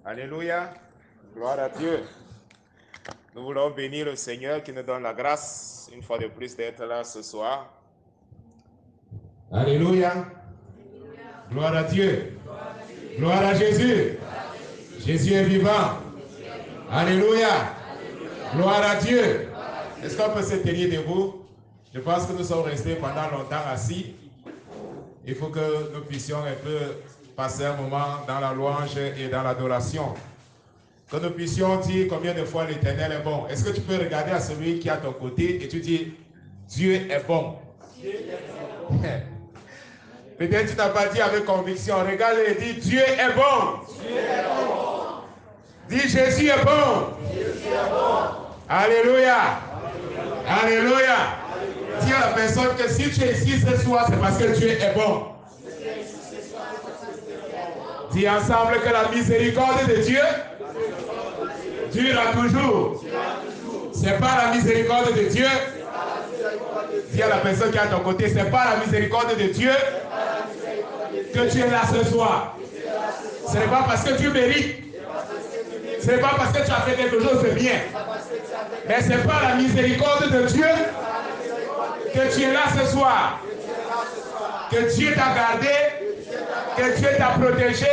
Alléluia. Gloire à Dieu. Nous voulons bénir le Seigneur qui nous donne la grâce, une fois de plus, d'être là ce soir. Alléluia. Gloire à Dieu. Gloire à Jésus. Jésus est vivant. Alléluia. Gloire à Dieu. Est-ce qu'on peut se tenir debout? Je pense que nous sommes restés pendant longtemps assis. Il faut que nous puissions un peu passer un moment dans la louange et dans l'adoration. Que nous puissions dire combien de fois l'Éternel est bon. Est-ce que tu peux regarder à celui qui est à ton côté et tu dis Dieu est bon. Peut-être tu n'as pas dit avec conviction. Regarde et dis Dieu est bon. Dieu est bon. Dis Jésus est bon. Jésus est bon. Alléluia. Alléluia. Dis à la personne que si tu es ici ce soir, c'est parce que Dieu est bon. Dis ensemble que la miséricorde de Dieu durera toujours. C'est pas la miséricorde de Dieu. Dis à la personne qui est à ton côté, c'est pas la miséricorde de Dieu que tu es là ce soir. Ce n'est pas parce que tu mérites. Ce n'est pas parce que tu as fait quelque chose de bien. Mais ce n'est pas la miséricorde de Dieu que tu es là ce soir. Que Dieu t'a gardé, que Dieu t'a protégé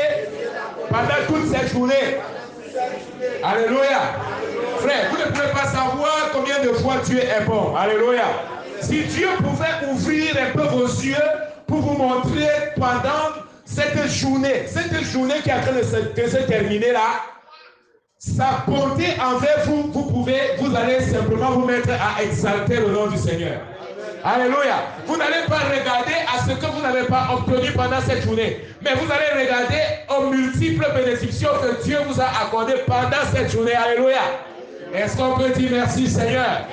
pendant toute cette journée. Alléluia. Frère, vous ne pouvez pas savoir combien de fois Dieu est bon. Alléluia. Si Dieu pouvait ouvrir un peu vos yeux pour vous montrer pendant cette journée qui est en train de se terminer là, sa bonté envers vous, vous allez simplement vous mettre à exalter le nom du Seigneur. Alléluia. Vous n'allez pas regarder à ce que vous n'avez pas obtenu pendant cette journée, mais vous allez regarder aux multiples bénédictions que Dieu vous a accordées pendant cette journée. Alléluia. Est-ce qu'on peut dire merci Seigneur?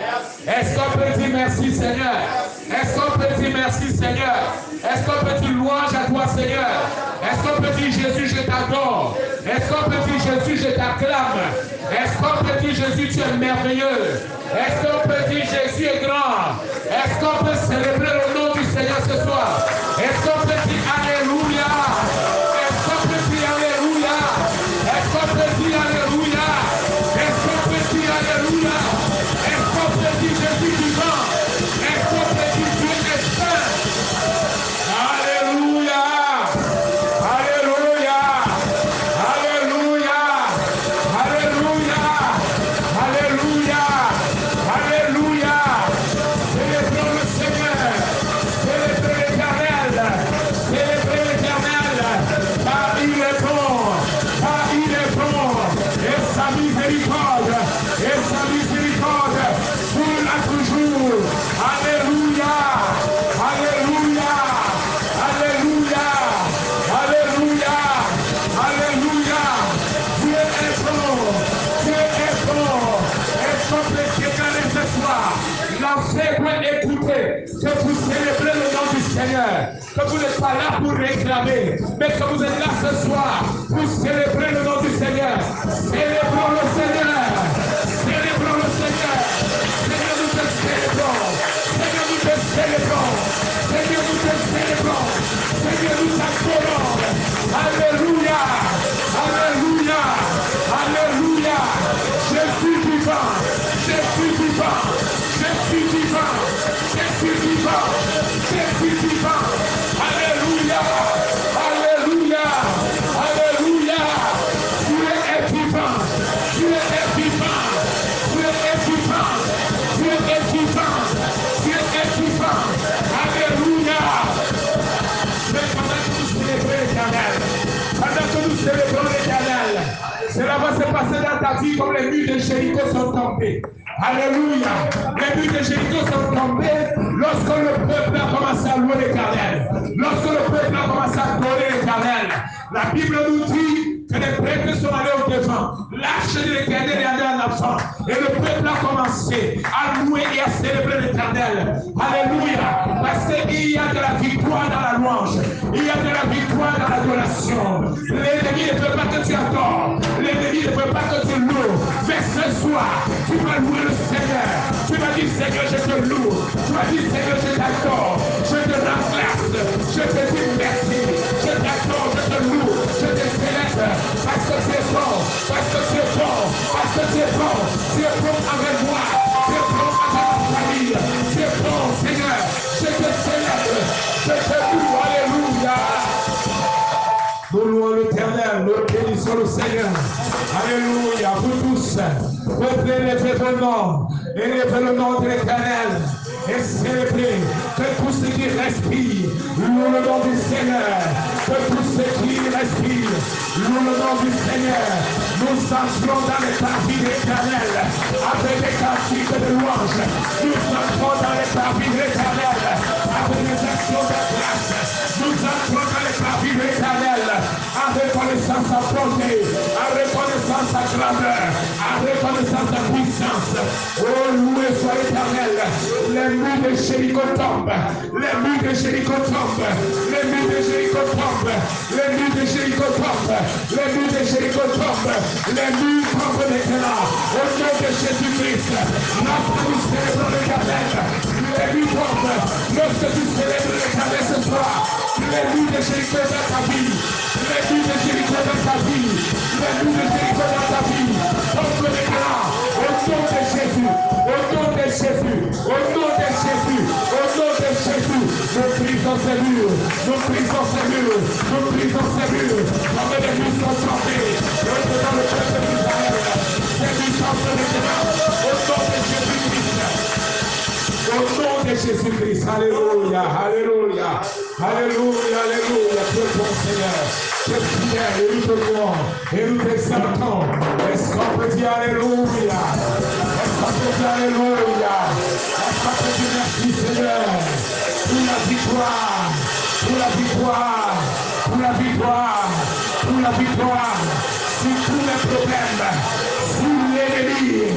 Est-ce qu'on peut dire merci Seigneur? Est-ce qu'on peut dire merci Seigneur? Est-ce qu'on peut dire louange à toi Seigneur? Est-ce qu'on peut dire Jésus je t'adore? Est-ce qu'on peut dire Jésus je t'acclame? Est-ce qu'on peut dire Jésus tu es merveilleux? Est-ce qu'on peut dire Jésus est grand? Est-ce qu'on peut célébrer le nom du Seigneur ce soir? Est-ce qu'on peut dire Alléluia? Est-ce qu'on peut dire Alléluia? Est-ce qu'on peut dire Alléluia? Est-ce qu'on peut dire Alléluia? Est-ce qu'on peut dire Jésus vivant? Est-ce qu'on peut dire Dieu est saint? Alléluia! Alléluia! Alléluia! Alléluia! Alléluia! Alléluia! Célébrons le Seigneur! Célébrons l'Éternel! Célébrons l'Éternel! Car il est bon! Car il est bon! Et sa miséricorde! Et sa miséricorde! Pour toujours! Alléluia! Alléluia! Alléluia! Alléluia! Alléluia! Dieu est bon! Dieu est bon! Est-ce qu'on peut déclarer ce soir? L'enfer doit écouter que vous célébrez le nom du Seigneur, que vous n'êtes pas là pour réclamer, mais que vous êtes là ce soir pour célébrer le nom du Seigneur. Célébrons le Seigneur! Célébrons le Seigneur! Seigneur, nous te célébrons! Seigneur, nous te célébrons! Seigneur, nous te célébrons! Seigneur, nous t'adorons! Alléluia! Alléluia! Alléluia! Je suis vivant! Je suis vivant! Je suis vivant! Je suis vivant! Je suis vivant! Alléluia! Alléluia! Alléluia! Dieu est vivant! Dieu est vivant! Dieu est vivant! Dieu est vivant! Dieu est vivant! Alléluia! Mais pendant que nous célébrons l'Éternel, pendant que nous célébrons l'Éternel, cela va se passer dans ta vie comme les murs de Jéricho sont tombés. Alléluia! Les murs de Jéricho sont tombés lorsque le peuple a commencé à louer l'Éternel. Lorsque le peuple a commencé à adorer l'Éternel. La Bible nous dit que les prêtres sont allés au devant. L'arche de l'Éternel est allée en avant. Et le peuple a commencé à louer et à célébrer l'Éternel. Alléluia! Parce qu'il y a de la victoire dans la louange. Il y a de la victoire dans l'adoration. L'ennemi ne veut pas que tu adores. L'ennemi ne veut pas que tu loues. Mais ce soir, tu vas louer le Seigneur. Tu vas dire Seigneur, je te loue. Tu vas dire Seigneur, je t'adore. Je te rends grâce. Je te dis merci. Je t'adore, je te loue. Je te célèbre parce que c'est bon. sur le Seigneur. Alléluia. Vous tous, peuplez l'événement et l'événement de l'Éternel. Et célébrez que tous ceux qui respirent louent le nom du Seigneur. Que tous ceux qui respirent louent le nom du Seigneur. Nous entrons dans les parvis de l'Éternel avec des cantiques de louange. Nous entrons dans les parvis de l'Éternel avec des actions de grâce. Nous entrons dans les parvis de l'Éternel en reconnaissance à bonté, en reconnaissance à grandeur, en reconnaissance à puissance. Oh, loué soit l'Éternel. Les murs de Jéricho tombent. Les murs de Jéricho tombent. Les murs de Jéricho tombent. Les murs de Jéricho tombent. Les murs de Jéricho tombent. Les murs tombent maintenant. Au nom de Jésus-Christ. Lorsque nous célébrons l'Éternel, les murs tombent. Lorsque tu célèbres l'Éternel ce soir, les murs de Jéricho dans ta vie. Les murs de Jéricho dans ta vie. Les murs de Jéricho dans ta vie. Tombent maintenant. Au nom de Jésus. Au nom de Jésus. Au nom de Jésus. Au nom de Jésus. Nous brisons ces murs. Nous brisons ces murs. Nous brisons ces murs. Comme les murs sont tombés. Dans le peuple d'Israël. Les murs tombent maintenant. Au nom de Jésus-Christ. Au nom de Jésus-Christ. Alléluia. Alléluia. Alléluia. Alléluia. Dieu bon Seigneur. Tu es fidèle et nous te louons. Et nous t'exaltons. Est-ce qu'on peut dire Alléluia? Est-ce qu'on peut dire Alléluia? Est-ce qu'on peut dire merci Seigneur? Pour la victoire. Pour la victoire. Pour la victoire. Pour la victoire. Sur tous les problèmes. Sur l'ennemi.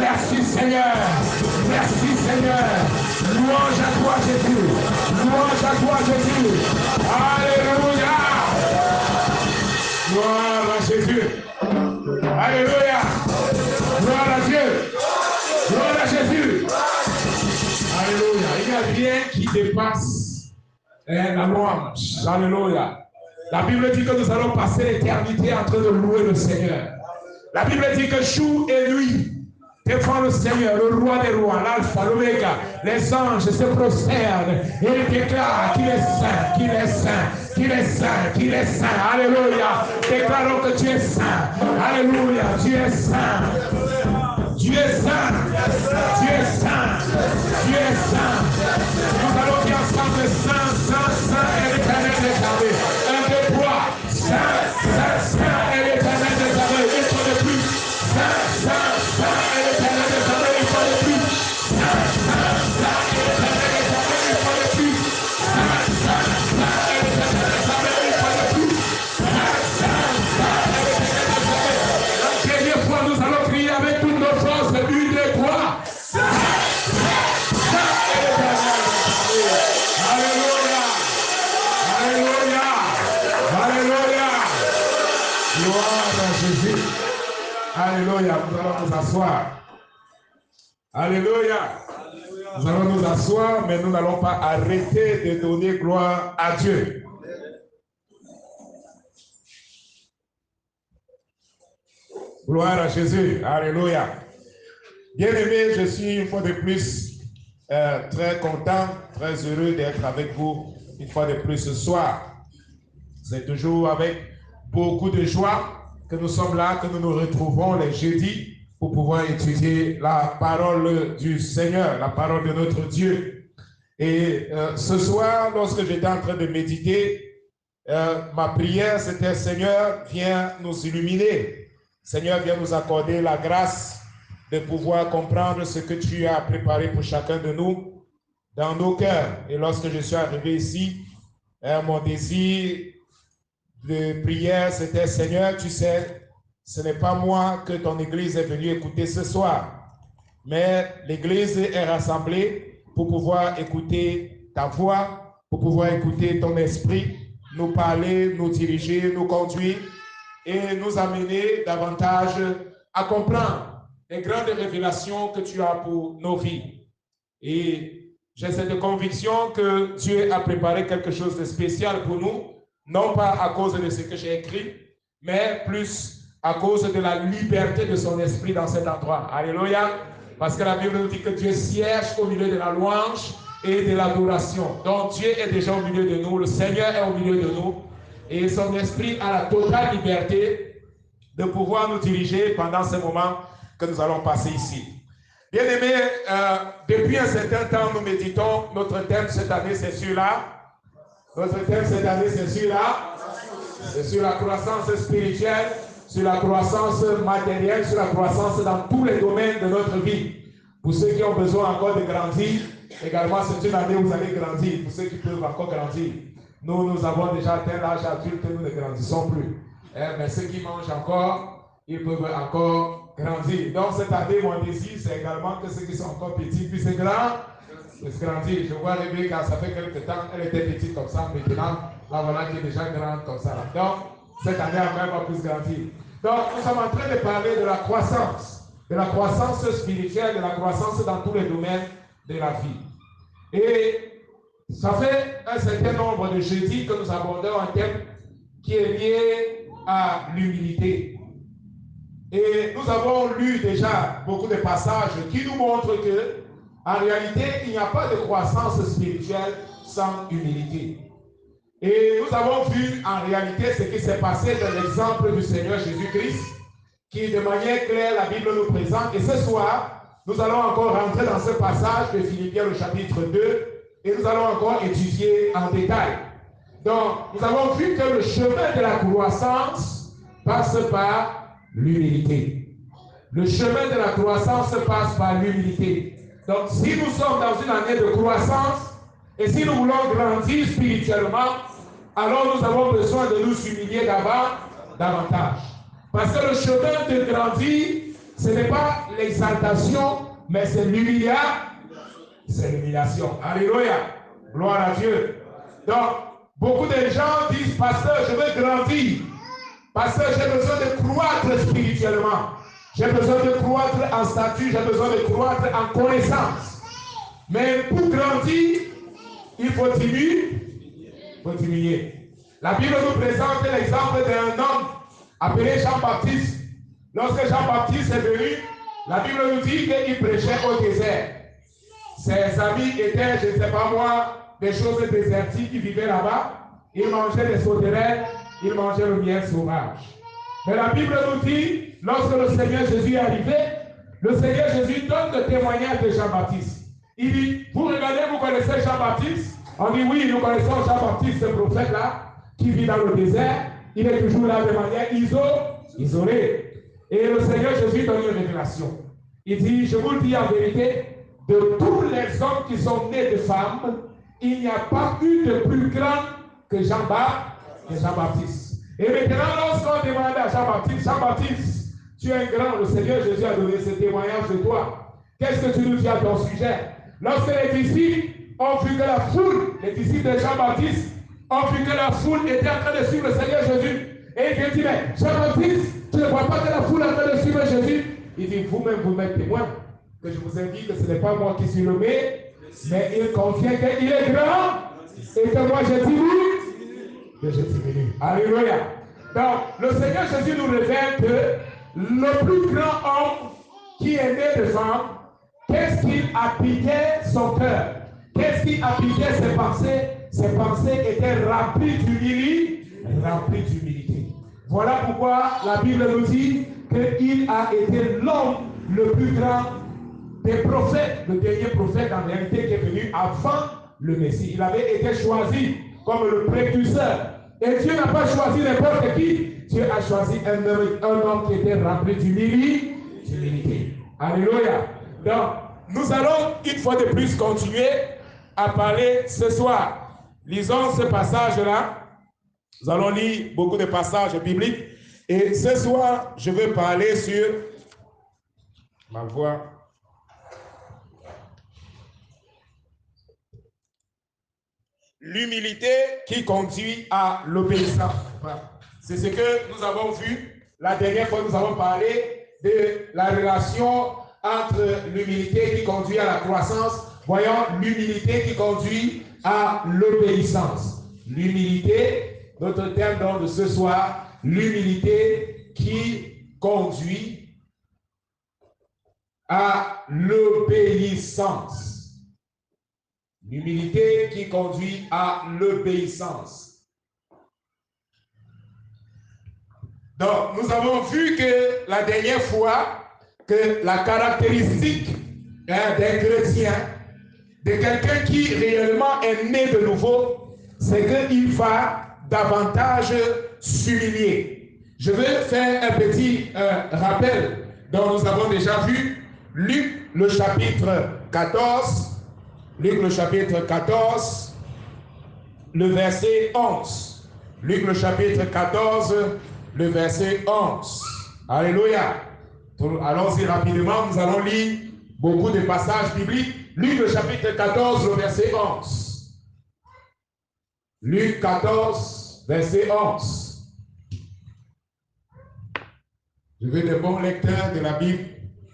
Merci Seigneur. Merci Seigneur. Louange à toi Jésus. Louange à toi Jésus. Alléluia. Gloire à Jésus. Alléluia. Gloire à Dieu. Gloire à Jésus. Alléluia. Il n'y a rien qui dépasse la louange. Alléluia. La Bible dit que nous allons passer l'éternité en train de louer le Seigneur. La Bible dit que jour et nuit, devant le Seigneur, le roi des rois, l'alpha, l'oméga, les anges se prosternent et ils déclarent qu'il est saint, qu'il est saint, qu'il est saint, qu'il est saint. Alléluia. Déclarons que tu es saint. Alléluia. Tu es saint. Tu es saint. Tu es saint. Tu es saint. Nous allons dire ensemble saint, saint, saint et l'Éternel des armées. Un, deux, trois. Saint, saint, saint et l'Éternel des armées. Une fois de plus. Saint, saint, saint et l'Éternel des armées. Une fois de plus. Saint, saint, saint et l'Éternel des armées. Une fois de plus. Saint, saint, saint et l'Éternel des armées. Une fois de plus. Saint, saint, saint et l'Éternel des armées. La dernière fois, nous allons crier avec toutes nos forces. Une, deux, trois. Saint, saint, saint et l'Éternel des armées. Alléluia. Alléluia. Alléluia. Gloire à Jésus. Alléluia. Nous allons nous asseoir. Alléluia. Nous allons nous asseoir, mais nous n'allons pas arrêter de donner gloire à Dieu. Gloire à Jésus. Alléluia. Bien-aimés, je suis une fois de plus très content, très heureux d'être avec vous une fois de plus ce soir. C'est toujours avec beaucoup de joie que nous sommes là, que nous nous retrouvons les jeudis pour pouvoir étudier la parole du Seigneur, la parole de notre Dieu. Et ce soir, lorsque j'étais en train de méditer, ma prière c'était Seigneur, viens nous illuminer. Seigneur, viens nous accorder la grâce de pouvoir comprendre ce que tu as préparé pour chacun de nous dans nos cœurs. Et lorsque je suis arrivé ici, mon désir de prière, c'était Seigneur, tu sais, ce n'est pas moi que ton Église est venue écouter ce soir, mais l'Église est rassemblée pour pouvoir écouter ta voix, pour pouvoir écouter ton esprit, nous parler, nous diriger, nous conduire et nous amener davantage à comprendre les grandes révélations que tu as pour nos vies. Et j'ai cette conviction que Dieu a préparé quelque chose de spécial pour nous, non pas à cause de ce que j'ai écrit, mais plus à cause de la liberté de son esprit dans cet endroit. Alléluia. Parce que la Bible nous dit que Dieu siège au milieu de la louange et de l'adoration. Donc Dieu est déjà au milieu de nous, le Seigneur est au milieu de nous, et son esprit a la totale liberté de pouvoir nous diriger pendant ce moment que nous allons passer ici. Bien-aimés, depuis un certain temps, nous méditons. Notre thème cette année, c'est celui-là. Notre thème cette année, c'est celui-là. C'est sur la croissance spirituelle, sur la croissance matérielle, sur la croissance dans tous les domaines de notre vie. Pour ceux qui ont besoin encore de grandir, également c'est une année où vous allez grandir. Pour ceux qui peuvent encore grandir. Nous avons déjà atteint l'âge adulte, nous ne grandissons plus. Mais ceux qui mangent encore, ils peuvent encore grandir. Donc cette année, mon désir, c'est également que ceux qui sont encore petits puissent grandir. Je vois Rebecca, ça fait quelques temps, elle était petite comme ça, maintenant, là voilà qui est déjà grande comme ça. Donc, cette année, elle va plus grandir. Donc, nous sommes en train de parler de la croissance spirituelle, de la croissance dans tous les domaines de la vie. Et ça fait un certain nombre de jeudis que nous abordons un thème qui est lié à l'humilité. Et nous avons lu déjà beaucoup de passages qui nous montrent que, en réalité, il n'y a pas de croissance spirituelle sans humilité. Et nous avons vu en réalité ce qui s'est passé dans l'exemple du Seigneur Jésus-Christ, qui de manière claire la Bible nous présente. Et ce soir, nous allons encore rentrer dans ce passage de Philippiens le chapitre 2 et nous allons encore étudier en détail. Donc, nous avons vu que le chemin de la croissance passe par l'humilité. Le chemin de la croissance passe par l'humilité. Donc, si nous sommes dans une année de croissance et si nous voulons grandir spirituellement, alors nous avons besoin de nous humilier davantage. Parce que le chemin de grandir, ce n'est pas l'exaltation, mais c'est l'humiliation. C'est l'humiliation. Alléluia. Gloire à Dieu. Donc, beaucoup de gens disent, pasteur, je veux grandir. Pasteur, j'ai besoin de croître spirituellement. J'ai besoin de croître en statut, j'ai besoin de croître en connaissance. Mais pour grandir, il faut diminuer. La Bible nous présente l'exemple d'un homme appelé Jean-Baptiste. Lorsque Jean-Baptiste est venu, la Bible nous dit qu'il prêchait au désert. Ses amis étaient, je ne sais pas moi, des choses désertiques qui vivaient là-bas. Ils mangeaient des sauterelles, ils mangeaient le miel sauvage. Mais la Bible nous dit, lorsque le Seigneur Jésus est arrivé, le Seigneur Jésus donne le témoignage de Jean-Baptiste. Il dit, vous regardez, vous connaissez Jean-Baptiste? On dit, oui, nous connaissons Jean-Baptiste, ce prophète-là, qui vit dans le désert. Il est toujours là de manière isolée. Et le Seigneur Jésus donne une révélation. Il dit, je vous le dis en vérité, de tous les hommes qui sont nés de femmes, il n'y a pas eu de plus grand que Jean-Baptiste. Et maintenant, lorsqu'on demande à Jean-Baptiste, Jean-Baptiste, tu es grand, le Seigneur Jésus a donné ce témoignage de toi. Qu'est-ce que tu nous dis à ton sujet? Lorsque les disciples ont vu que la foule, les disciples de Jean-Baptiste, ont vu que la foule était en train de suivre le Seigneur Jésus. Et il dit, mais Jean-Baptiste, tu ne vois pas que la foule est en train de suivre Jésus? Il dit, vous-même, vous m'êtes témoin que je vous ai dit que ce n'est pas moi qui suis le mais il convient qu'il est grand et que moi je diminue. Alléluia. Donc, le Seigneur Jésus nous révèle que le plus grand homme qui est né de femme, qu'est-ce qui habitait son cœur? Qu'est-ce qui habitait ses pensées? Ses pensées étaient remplies d'humilité. Voilà pourquoi la Bible nous dit qu'il a été l'homme le plus grand des prophètes, le dernier prophète en réalité qui est venu avant le Messie. Il avait été choisi comme le précurseur. Et Dieu n'a pas choisi n'importe qui. Dieu a choisi un homme qui était rempli d'humilité. Alléluia. Donc, nous allons une fois de plus continuer à parler ce soir. Lisons ce passage-là. Nous allons lire beaucoup de passages bibliques. Et ce soir, je vais parler sur ma voix. L'humilité qui conduit à l'obéissance. C'est ce que nous avons vu la dernière fois. Nous avons parlé de la relation entre l'humilité qui conduit à la croissance. Voyons l'humilité qui conduit à l'obéissance. L'humilité, notre thème donc de ce soir, l'humilité qui conduit à l'obéissance. L'humilité qui conduit à l'obéissance. Donc, nous avons vu que la dernière fois, que la caractéristique d'un chrétien, de quelqu'un qui réellement est né de nouveau, c'est qu'il va davantage s'humilier. Je vais faire un petit rappel dont nous avons déjà vu Luc le chapitre 14, Luc le chapitre 14, le verset 11. Luc le chapitre 14, le verset 11. Alléluia. Allons-y rapidement, nous allons lire beaucoup de passages bibliques. Luc le chapitre 14, le verset 11. Luc 14, verset 11. Je veux des bons lecteurs de la Bible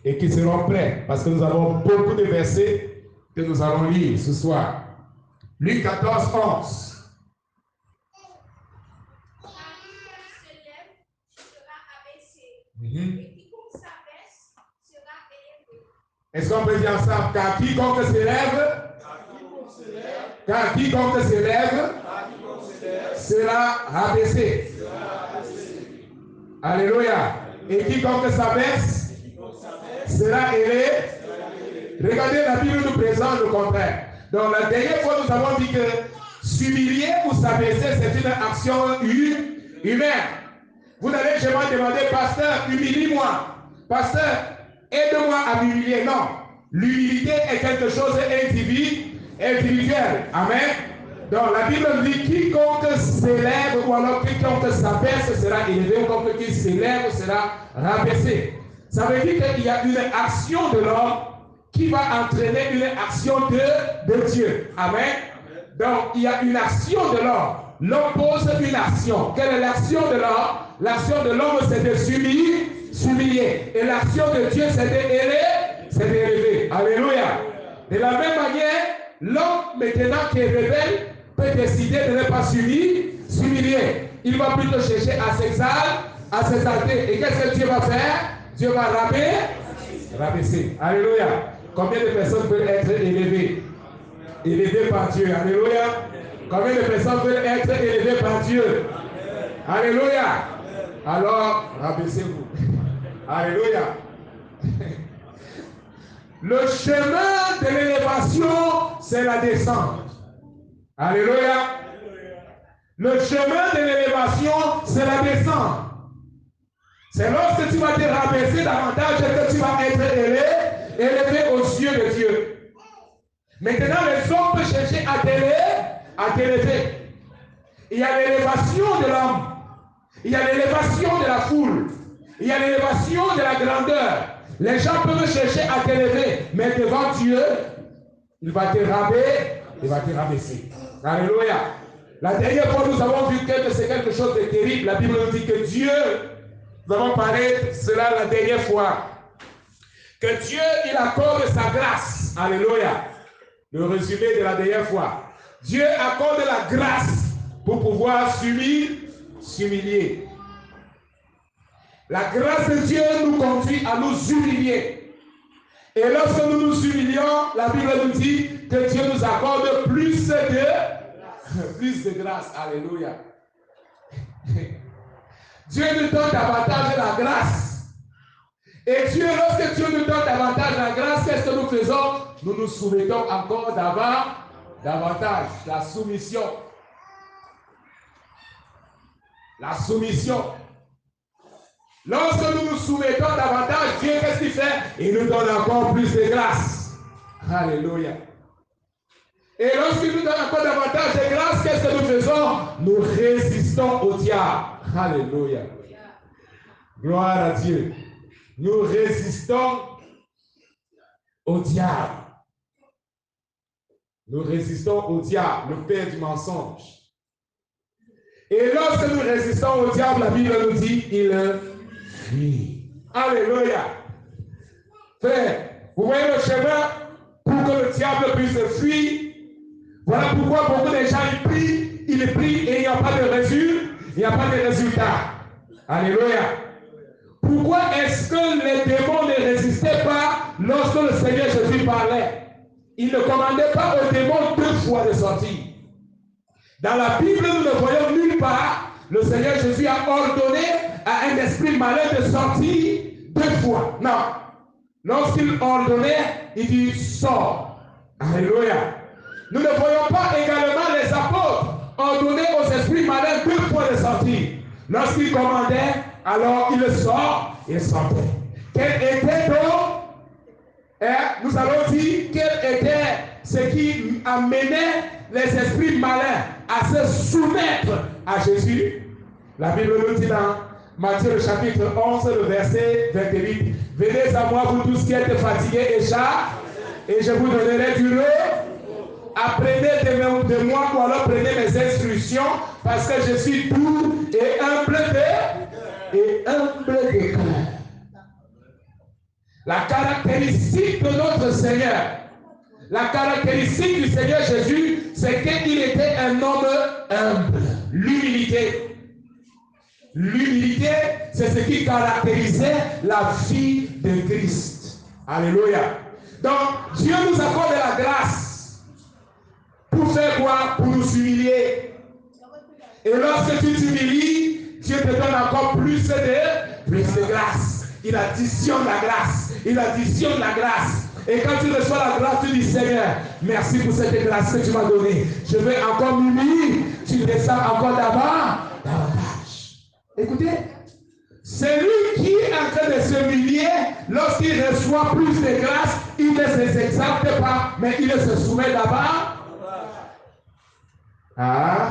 et qui seront prêts, parce que nous avons beaucoup de versets que nous allons lire ce soir. Luc 14, 11. Est-ce qu'on peut dire ensemble, car quiconque s'élève, sera rabaissé. Alléluia. Et quiconque s'abaisse sera élevé. Regardez, la Bible nous présente le contraire. Donc la dernière fois, nous avons dit que s'humilier ou s'abaisser, c'est une action humaine. Vous n'allez jamais demander, pasteur, humilie-moi. Pasteur, aide-moi à m'humilier. Non. L'humilité est quelque chose d'individuel. Amen. Donc la Bible dit quiconque s'élève ou alors quiconque s'abaisse sera élevé ou quiconque qui s'élève sera rabaissé. Ça veut dire qu'il y a une action de l'homme qui va entraîner une action de Dieu. Amen. Donc il y a une action de l'homme. L'homme pose une action. Quelle est l'action de l'homme? L'action de l'homme, c'est de s'humilier. Et l'action de Dieu, c'est d'élever. Alléluia. De la même manière, l'homme, maintenant qui est rebelle, peut décider de ne pas s'humilier. Il va plutôt chercher à s'exalter. Et qu'est-ce que Dieu va faire? Dieu va rabaisser. Alléluia. Combien de personnes veulent être élevées? Élevées par Dieu. Alléluia. Combien de personnes veulent être élevées par Dieu? Alléluia. Alors, rabaissez-vous. Alléluia. Le chemin de l'élévation, c'est la descente. Alléluia. Le chemin de l'élévation, c'est la descente. C'est lorsque tu vas te rabaisser davantage que tu vas être élevé aux yeux de Dieu. Maintenant, les hommes peuvent chercher à t'élever. Il y a l'élévation de l'homme. Il y a l'élévation de la foule. Il y a l'élévation de la grandeur. Les gens peuvent chercher à t'élever, mais devant Dieu, il va te rabaisser. Alléluia. La dernière fois, nous avons vu que c'est quelque chose de terrible. La Bible nous dit que Dieu, nous avons parlé de cela la dernière fois, que Dieu, il accorde sa grâce. Alléluia. Le résumé de la dernière fois. Dieu accorde la grâce pour pouvoir s'humilier. La grâce de Dieu nous conduit à nous humilier. Et lorsque nous nous humilions, la Bible nous dit que Dieu nous accorde plus de grâce. Alléluia. Dieu nous donne davantage la grâce. Et Dieu, lorsque Dieu nous donne davantage la grâce, qu'est-ce que nous faisons? Nous nous soumettons encore davantage. La soumission. La soumission. Lorsque nous nous soumettons davantage, Dieu, qu'est-ce qu'il fait? Il nous donne encore plus de grâce. Alléluia. Et lorsqu'il nous donne encore davantage de grâce, qu'est-ce que nous faisons? Nous résistons au diable. Alléluia. Gloire à Dieu. Nous résistons au diable. Nous résistons au diable, le père du mensonge. Et lorsque nous résistons au diable, la Bible nous dit, il fuit. Alléluia. Frère, vous voyez le chemin pour que le diable puisse fuir. Voilà pourquoi beaucoup de gens ils prient et il n'y a pas de résultat. Alléluia. Pourquoi est-ce que les démons ne résistaient pas lorsque le Seigneur Jésus parlait? Il ne commandait pas aux démons 2 fois de sortir. Dans la Bible, nous ne voyons nulle part, le Seigneur Jésus a ordonné à un esprit malin de sortir 2 fois. Non. Lorsqu'il ordonnait, il dit sors. Alléluia. Nous ne voyons pas également les apôtres ordonner aux esprits malins 2 fois de sortir. Lorsqu'il commandait, alors il sort, il sortait. Quel était donc, nous allons dire, quel était ce qui amenait les esprits malins à se soumettre à Jésus? La Bible nous dit dans Matthieu le chapitre 11, le verset 28. Venez à moi, vous tous qui êtes fatigués et je vous donnerai du repos. Apprenez de moi ou alors prenez mes instructions parce que je suis doux et humble de cœur. La caractéristique de notre Seigneur, la caractéristique du Seigneur Jésus, c'est qu'il était un homme humble. L'humilité. L'humilité, c'est ce qui caractérisait la vie de Christ. Alléluia. Donc, Dieu nous accorde la grâce. Pour faire quoi? Pour nous humilier. Et lorsque tu t'humilies, Dieu te donne encore plus de grâce. Il additionne la grâce. Il additionne la grâce. Et quand tu reçois la grâce, tu dis Seigneur, merci pour cette grâce que tu m'as donnée. Je vais encore m'humilier. Tu descends encore davantage. Écoutez, celui qui est en train de s'humilier, lorsqu'il reçoit plus de grâce, il ne s'exalte pas, mais il se soumet d'abord. Ah,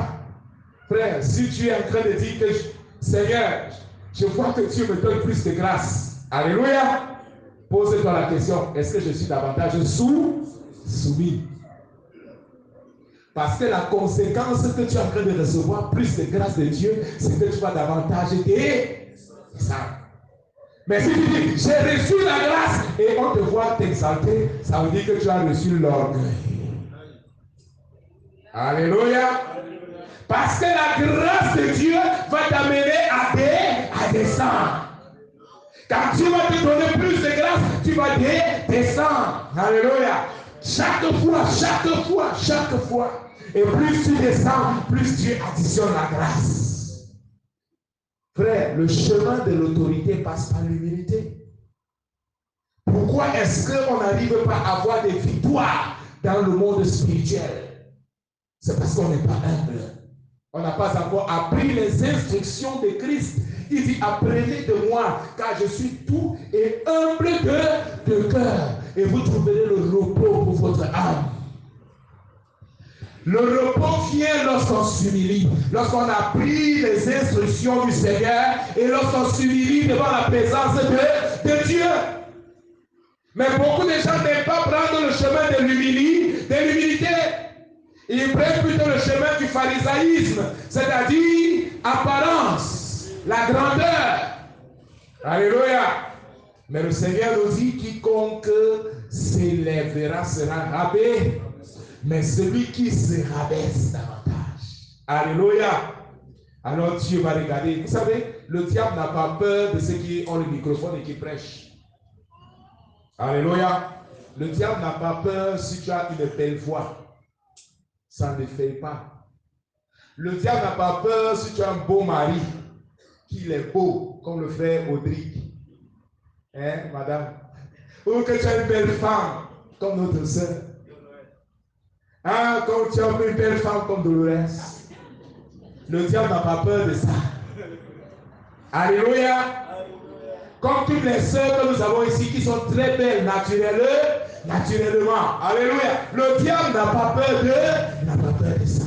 frère, si tu es en train de dire que Seigneur, je vois que Dieu me donne plus de grâce. Alléluia. Pose-toi la question, est-ce que je suis davantage soumis? Parce que la conséquence que tu es en train de recevoir, plus de grâce de Dieu, c'est que tu vas davantage descendre. Mais si tu dis, j'ai reçu la grâce, et on te voit t'exalter, ça veut dire que tu as reçu l'orgueil. Alléluia. Parce que la grâce de Dieu va t'amener à descendre. Quand Dieu va te donner plus de grâce, tu vas descendre. Alléluia. Chaque fois. Et plus tu descends, plus Dieu additionne la grâce. Frère, le chemin de l'autorité passe par l'humilité. Pourquoi est-ce qu'on n'arrive pas à avoir des victoires dans le monde spirituel? C'est parce qu'on n'est pas humble. On n'a pas encore appris les instructions de Christ. Il dit, apprenez de moi, car je suis doux et humble de cœur. Et vous trouverez le repos pour votre âme. Le repos vient lorsqu'on s'humilie, lorsqu'on a pris les instructions du Seigneur et lorsqu'on s'humilie devant la présence de Dieu. Mais beaucoup de gens n'aiment pas prendre le chemin de l'humilité. Ils prennent plutôt le chemin du pharisaïsme, c'est-à-dire apparence, la grandeur. Alléluia. Mais le Seigneur nous dit, quiconque s'élèvera sera rabaissé, mais celui qui se rabaisse davantage. Alléluia. Alors Dieu va regarder. Vous savez, le diable n'a pas peur de ceux qui ont le microphone et qui prêchent. Alléluia. Le diable n'a pas peur si tu as une belle voix. Ça ne fait pas. Le diable n'a pas peur si tu as un beau mari, qu'il est beau, comme le frère Audric. Hein, madame? Ou que tu as une belle femme, comme notre soeur. Hein, comme tu as une belle femme comme Dolores. Le diable n'a pas peur de ça. Alléluia. Comme toutes les sœurs que nous avons ici, qui sont très belles naturellement. Alléluia. Le diable n'a pas peur de ça.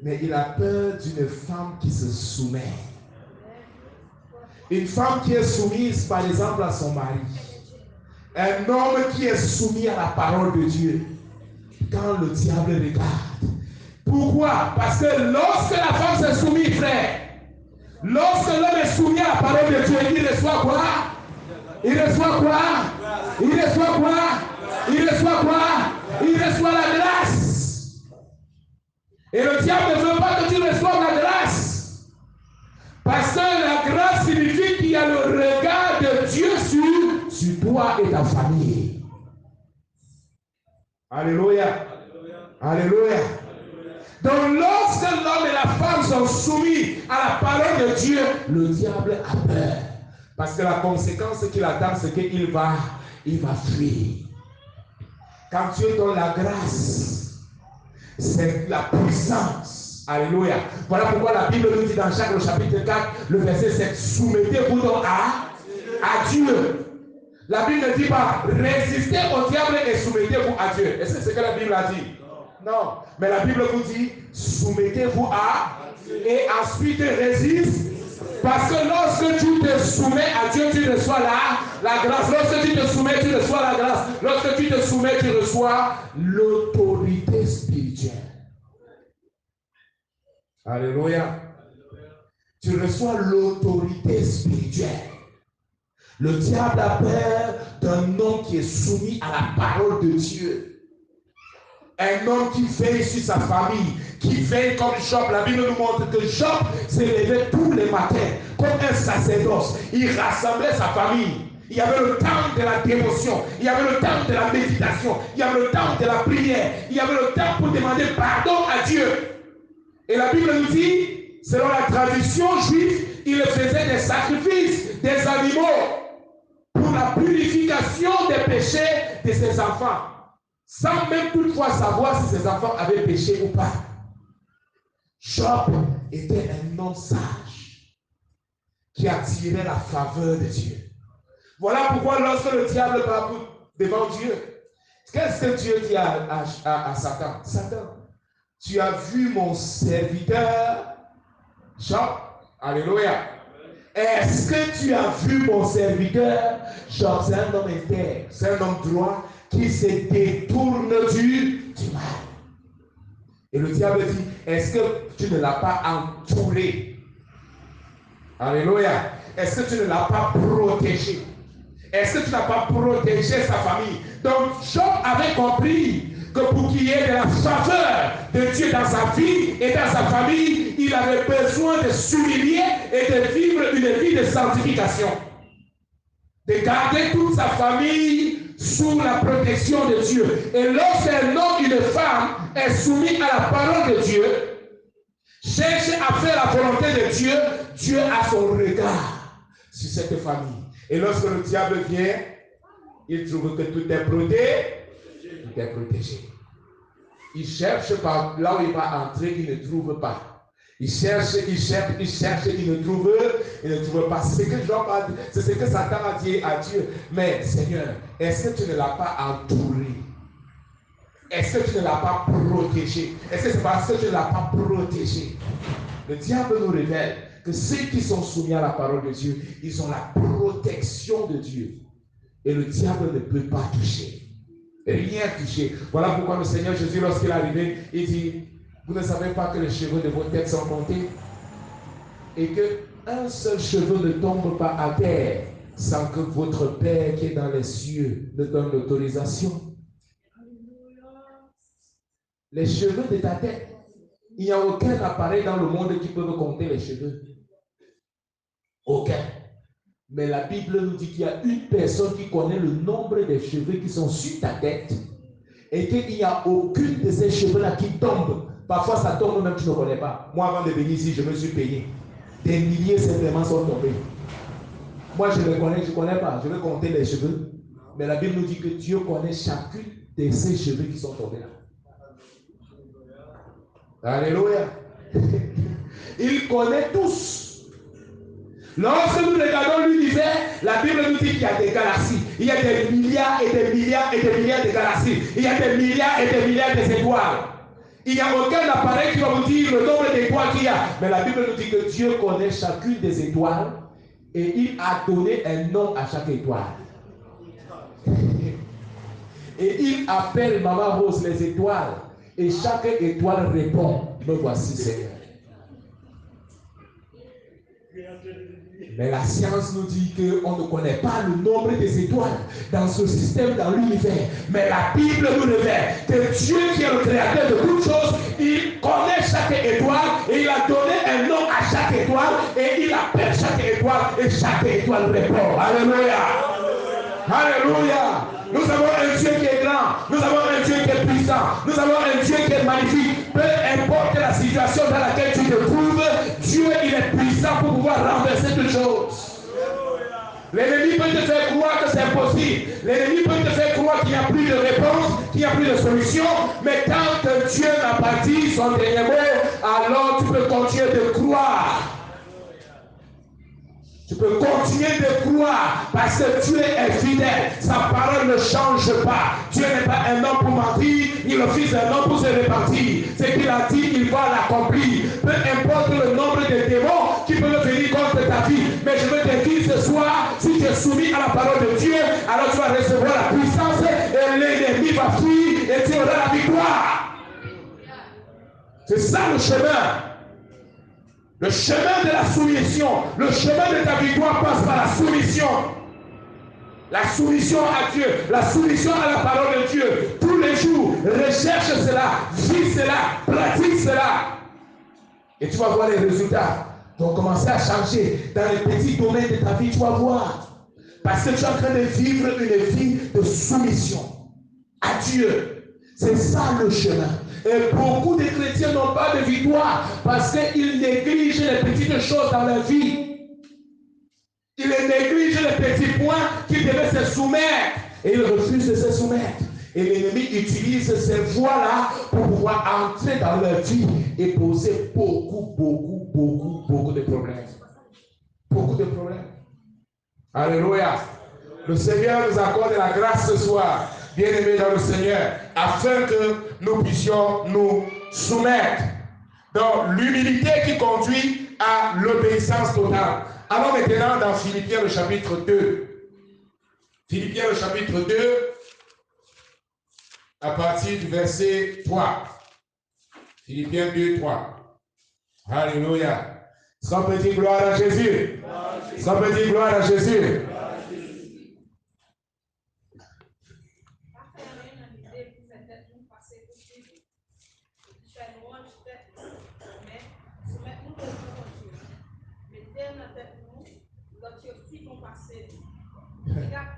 Mais il a peur d'une femme qui se soumet. Une femme qui est soumise, par exemple, à son mari. Un homme qui est soumis à la parole de Dieu. Quand le diable regarde. Pourquoi? Parce que lorsque la femme se soumet, frère, lorsque l'homme est soumis à la parole de Dieu, il reçoit quoi? Il reçoit quoi? Il reçoit quoi? Il reçoit quoi? Il reçoit la grâce. Et le diable ne veut pas que tu reçoives la grâce. Parce que la grâce signifie qu'il y a le regard de Dieu sur toi et ta famille. Alléluia. Alléluia. Donc lorsque l'homme et la femme sont soumis à la parole de Dieu, le diable a peur. Parce que la conséquence qu'il attend, c'est qu'il va fuir. Quand Dieu donne la grâce, c'est la puissance. Alléluia. Voilà pourquoi la Bible nous dit dans Jacques le chapitre 4, le verset 7, soumettez-vous donc à Dieu. La Bible ne dit pas résistez au diable et soumettez-vous à Dieu. Est-ce que c'est ce que la Bible a dit? Non. Mais la Bible vous dit soumettez-vous à Dieu. Et ensuite résiste. Parce que lorsque tu te soumets à Dieu, tu reçois la grâce. Lorsque tu te soumets, tu reçois la grâce. Lorsque tu te soumets, tu reçois l'autorité spirituelle. Alléluia. Tu reçois l'autorité spirituelle. Le diable a peur d'un homme qui est soumis à la parole de Dieu. Un homme qui veille sur sa famille, qui veille comme Job. La Bible nous montre que Job s'est levé tous les matins comme un sacerdoce. Il rassemblait sa famille. Il y avait le temps de la dévotion, il y avait le temps de la méditation, il y avait le temps de la prière, il y avait le temps pour demander pardon à Dieu. Et la Bible nous dit, selon la tradition juive, il faisait des sacrifices, des animaux, pour la purification des péchés de ses enfants, sans même toutefois savoir si ses enfants avaient péché ou pas. Job était un homme sage qui attirait la faveur de Dieu. Voilà pourquoi lorsque le diable va devant Dieu, qu'est-ce que Dieu dit à Satan? Satan, tu as vu mon serviteur Job? Alléluia. Est-ce que tu as vu mon serviteur Job? C'est un homme intègre, c'est un homme droit qui se détourne du mal. Et le diable dit, est-ce que tu ne l'as pas entouré? Alléluia. Est-ce que tu ne l'as pas protégé? Est-ce que tu n'as pas protégé sa famille? Donc Job avait compris que pour qu'il y ait de la faveur de Dieu dans sa vie et dans sa famille, il avait besoin de s'humilier et de vivre une vie de sanctification. De garder toute sa famille sous la protection de Dieu. Et lorsqu'un homme, une femme est soumis à la parole de Dieu, cherche à faire la volonté de Dieu, Dieu a son regard sur cette famille. Et lorsque le diable vient, il trouve que tout est protégé. Il cherche par là où il va entrer, il ne trouve pas. Il cherche, il ne trouve pas. C'est ce que Satan a dit à Dieu. Mais Seigneur, est-ce que tu ne l'as pas entouré? Est-ce que tu ne l'as pas protégé? Est-ce que c'est parce que tu ne l'as pas protégé? Le diable nous révèle que ceux qui sont soumis à la parole de Dieu, ils ont la protection de Dieu. Et le diable ne peut pas toucher. Rien toucher. Voilà pourquoi le Seigneur Jésus, lorsqu'il est arrivé, il dit, vous ne savez pas que les cheveux de vos têtes sont comptés et qu'un seul cheveu ne tombe pas à terre sans que votre Père qui est dans les cieux ne donne l'autorisation. Les cheveux de ta tête, il n'y a aucun appareil dans le monde qui peut compter les cheveux. Aucun. Mais la Bible nous dit qu'il y a une personne qui connaît le nombre des cheveux qui sont sur ta tête et qu'il n'y a aucune de ces cheveux-là qui tombe. Parfois, ça tombe même, tu ne connais pas. Moi, avant de venir ici, je me suis payé. Des milliers simplement sont tombés. Moi, je ne connais pas. Je vais compter les cheveux. Mais la Bible nous dit que Dieu connaît chacune de ces cheveux qui sont tombés là. Alléluia. Il connaît tous. Lorsque nous regardons l'univers, la Bible nous dit qu'il y a des galaxies. Il y a des milliards et des milliards et des milliards de galaxies. Il y a des milliards et des milliards d'étoiles. Il n'y a aucun appareil qui va vous dire le nombre d'étoiles qu'il y a. Mais la Bible nous dit que Dieu connaît chacune des étoiles et il a donné un nom à chaque étoile. Et il appelle Maman Rose les étoiles. Et chaque étoile répond, me voici Seigneur. Mais la science nous dit qu'on ne connaît pas le nombre des étoiles dans ce système, dans l'univers. Mais la Bible nous révèle que Dieu qui est le créateur de toutes choses, il connaît chaque étoile et il a donné un nom à chaque étoile et il appelle chaque étoile et chaque étoile répond. Alléluia. Alléluia. Nous avons un Dieu qui est grand. Nous avons un Dieu qui est puissant. Nous avons un Dieu qui est magnifique. peu importe la situation dans laquelle tu te trouves, Dieu il est puissant pour pouvoir renverser toutes choses. L'ennemi peut te faire croire que c'est impossible. L'ennemi peut te faire croire qu'il n'y a plus de réponse, qu'il n'y a plus de solution. Mais quand Dieu n'a pas dit son dernier mot, alors tu peux continuer de croire. Tu peux continuer de croire parce que Dieu est fidèle. Sa parole ne change pas. Dieu n'est pas un homme pour mentir, ni le fils d'un homme pour se repentir. Ce qu'il a dit, il va l'accomplir. Peu importe le nombre de démons qui peuvent venir contre ta vie. Mais je veux te dire ce soir, si tu es soumis à la parole de Dieu, alors tu vas recevoir la puissance et l'ennemi va fuir et tu auras la victoire. C'est ça le chemin. Le chemin de la soumission, le chemin de ta victoire passe par la soumission. La soumission à Dieu, la soumission à la parole de Dieu. Tous les jours, recherche cela, vis cela, pratique cela. Et tu vas voir les résultats. Donc commencer à changer dans les petits domaines de ta vie, tu vas voir. Parce que tu es en train de vivre une vie de soumission à Dieu. C'est ça le chemin. Et beaucoup de chrétiens n'ont pas de victoire parce qu'ils négligent les petites choses dans leur vie. Ils négligent les petits points qu'ils devaient se soumettre. Et ils refusent de se soumettre. Et l'ennemi utilise ces voies-là pour pouvoir entrer dans leur vie et poser beaucoup de problèmes. Beaucoup de problèmes. Alléluia. Le Seigneur nous accorde la grâce ce soir, bien-aimés dans le Seigneur, afin que nous puissions nous soumettre. Donc, l'humilité qui conduit à l'obéissance totale. Allons maintenant dans Philippiens le chapitre 2. Philippiens le chapitre 2, à partir du verset 3. Philippiens 2, 3. Alléluia. Est-ce qu'on peut dire gloire à Jésus? Est-ce qu'on peut dire gloire à Jésus?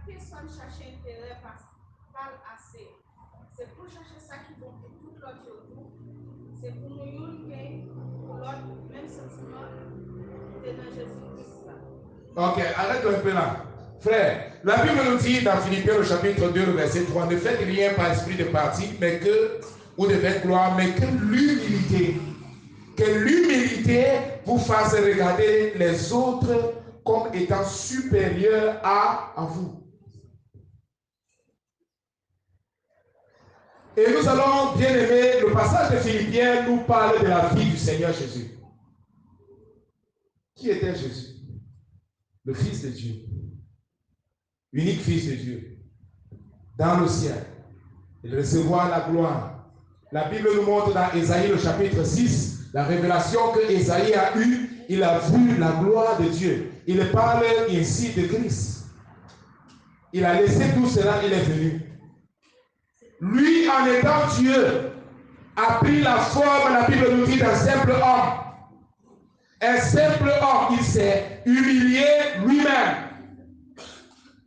Personne chercher intérêt par assez. C'est pour chercher ça qui vont pour tout l'autre autour. C'est pour nous unir pour l'autre, même sentiment de dans Jésus-Christ. Ok, arrête un peu là. Frère, la Bible nous dit dans Philippiens, le chapitre 2, le verset 3, ne faites rien par esprit de parti, mais que, ou de vaine gloire, mais que l'humilité vous fasse regarder les autres comme étant supérieurs à vous. Et nous allons, bien aimer, le passage de Philippiens nous parle de la vie du Seigneur Jésus. Qui était Jésus? Le Fils de Dieu. Unique Fils de Dieu. Dans le ciel. Il recevra la gloire. La Bible nous montre dans Ésaïe le chapitre 6, la révélation que Ésaïe a eue. Il a vu la gloire de Dieu. Il parle ici de Christ. Il a laissé tout cela, il est venu. Lui, en étant Dieu, a pris la forme, la Bible nous dit, d'un simple homme. Un simple homme, il s'est humilié lui-même.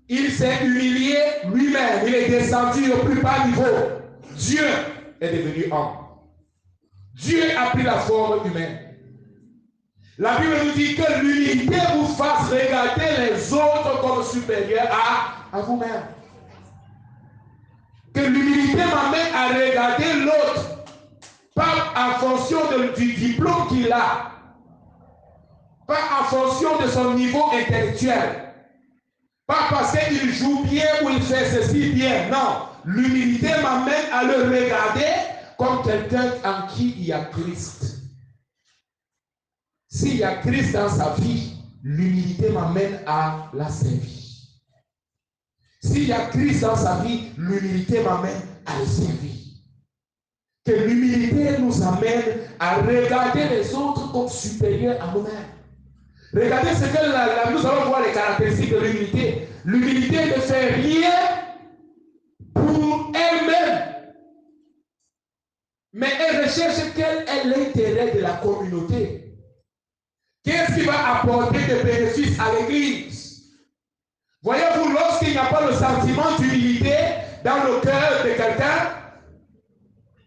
Il s'est humilié lui-même. Il est descendu au plus bas niveau. Dieu est devenu homme. Dieu a pris la forme humaine. La Bible nous dit que l'humilité vous fasse regarder les autres comme supérieurs à vous-même. Que l'humilité m'amène à regarder l'autre, pas en fonction du diplôme qu'il a, pas en fonction de son niveau intellectuel, pas parce qu'il joue bien ou il fait ceci bien. Non, l'humilité m'amène à le regarder comme quelqu'un en qui il y a Christ. S'il y a Christ dans sa vie, l'humilité m'amène à la servir. S'il y a Christ dans sa vie, l'humilité m'amène à le servir. Que l'humilité nous amène à regarder les autres comme supérieurs à nous-mêmes. Regardez ce que nous allons voir les caractéristiques de l'humilité. L'humilité ne fait rien pour elle-même, mais elle recherche quel est l'intérêt de la communauté. Qu'est-ce qui va apporter de bénéfices à l'Église? Voyez-vous, lorsqu'il n'y a pas le sentiment d'humilité dans le cœur de quelqu'un,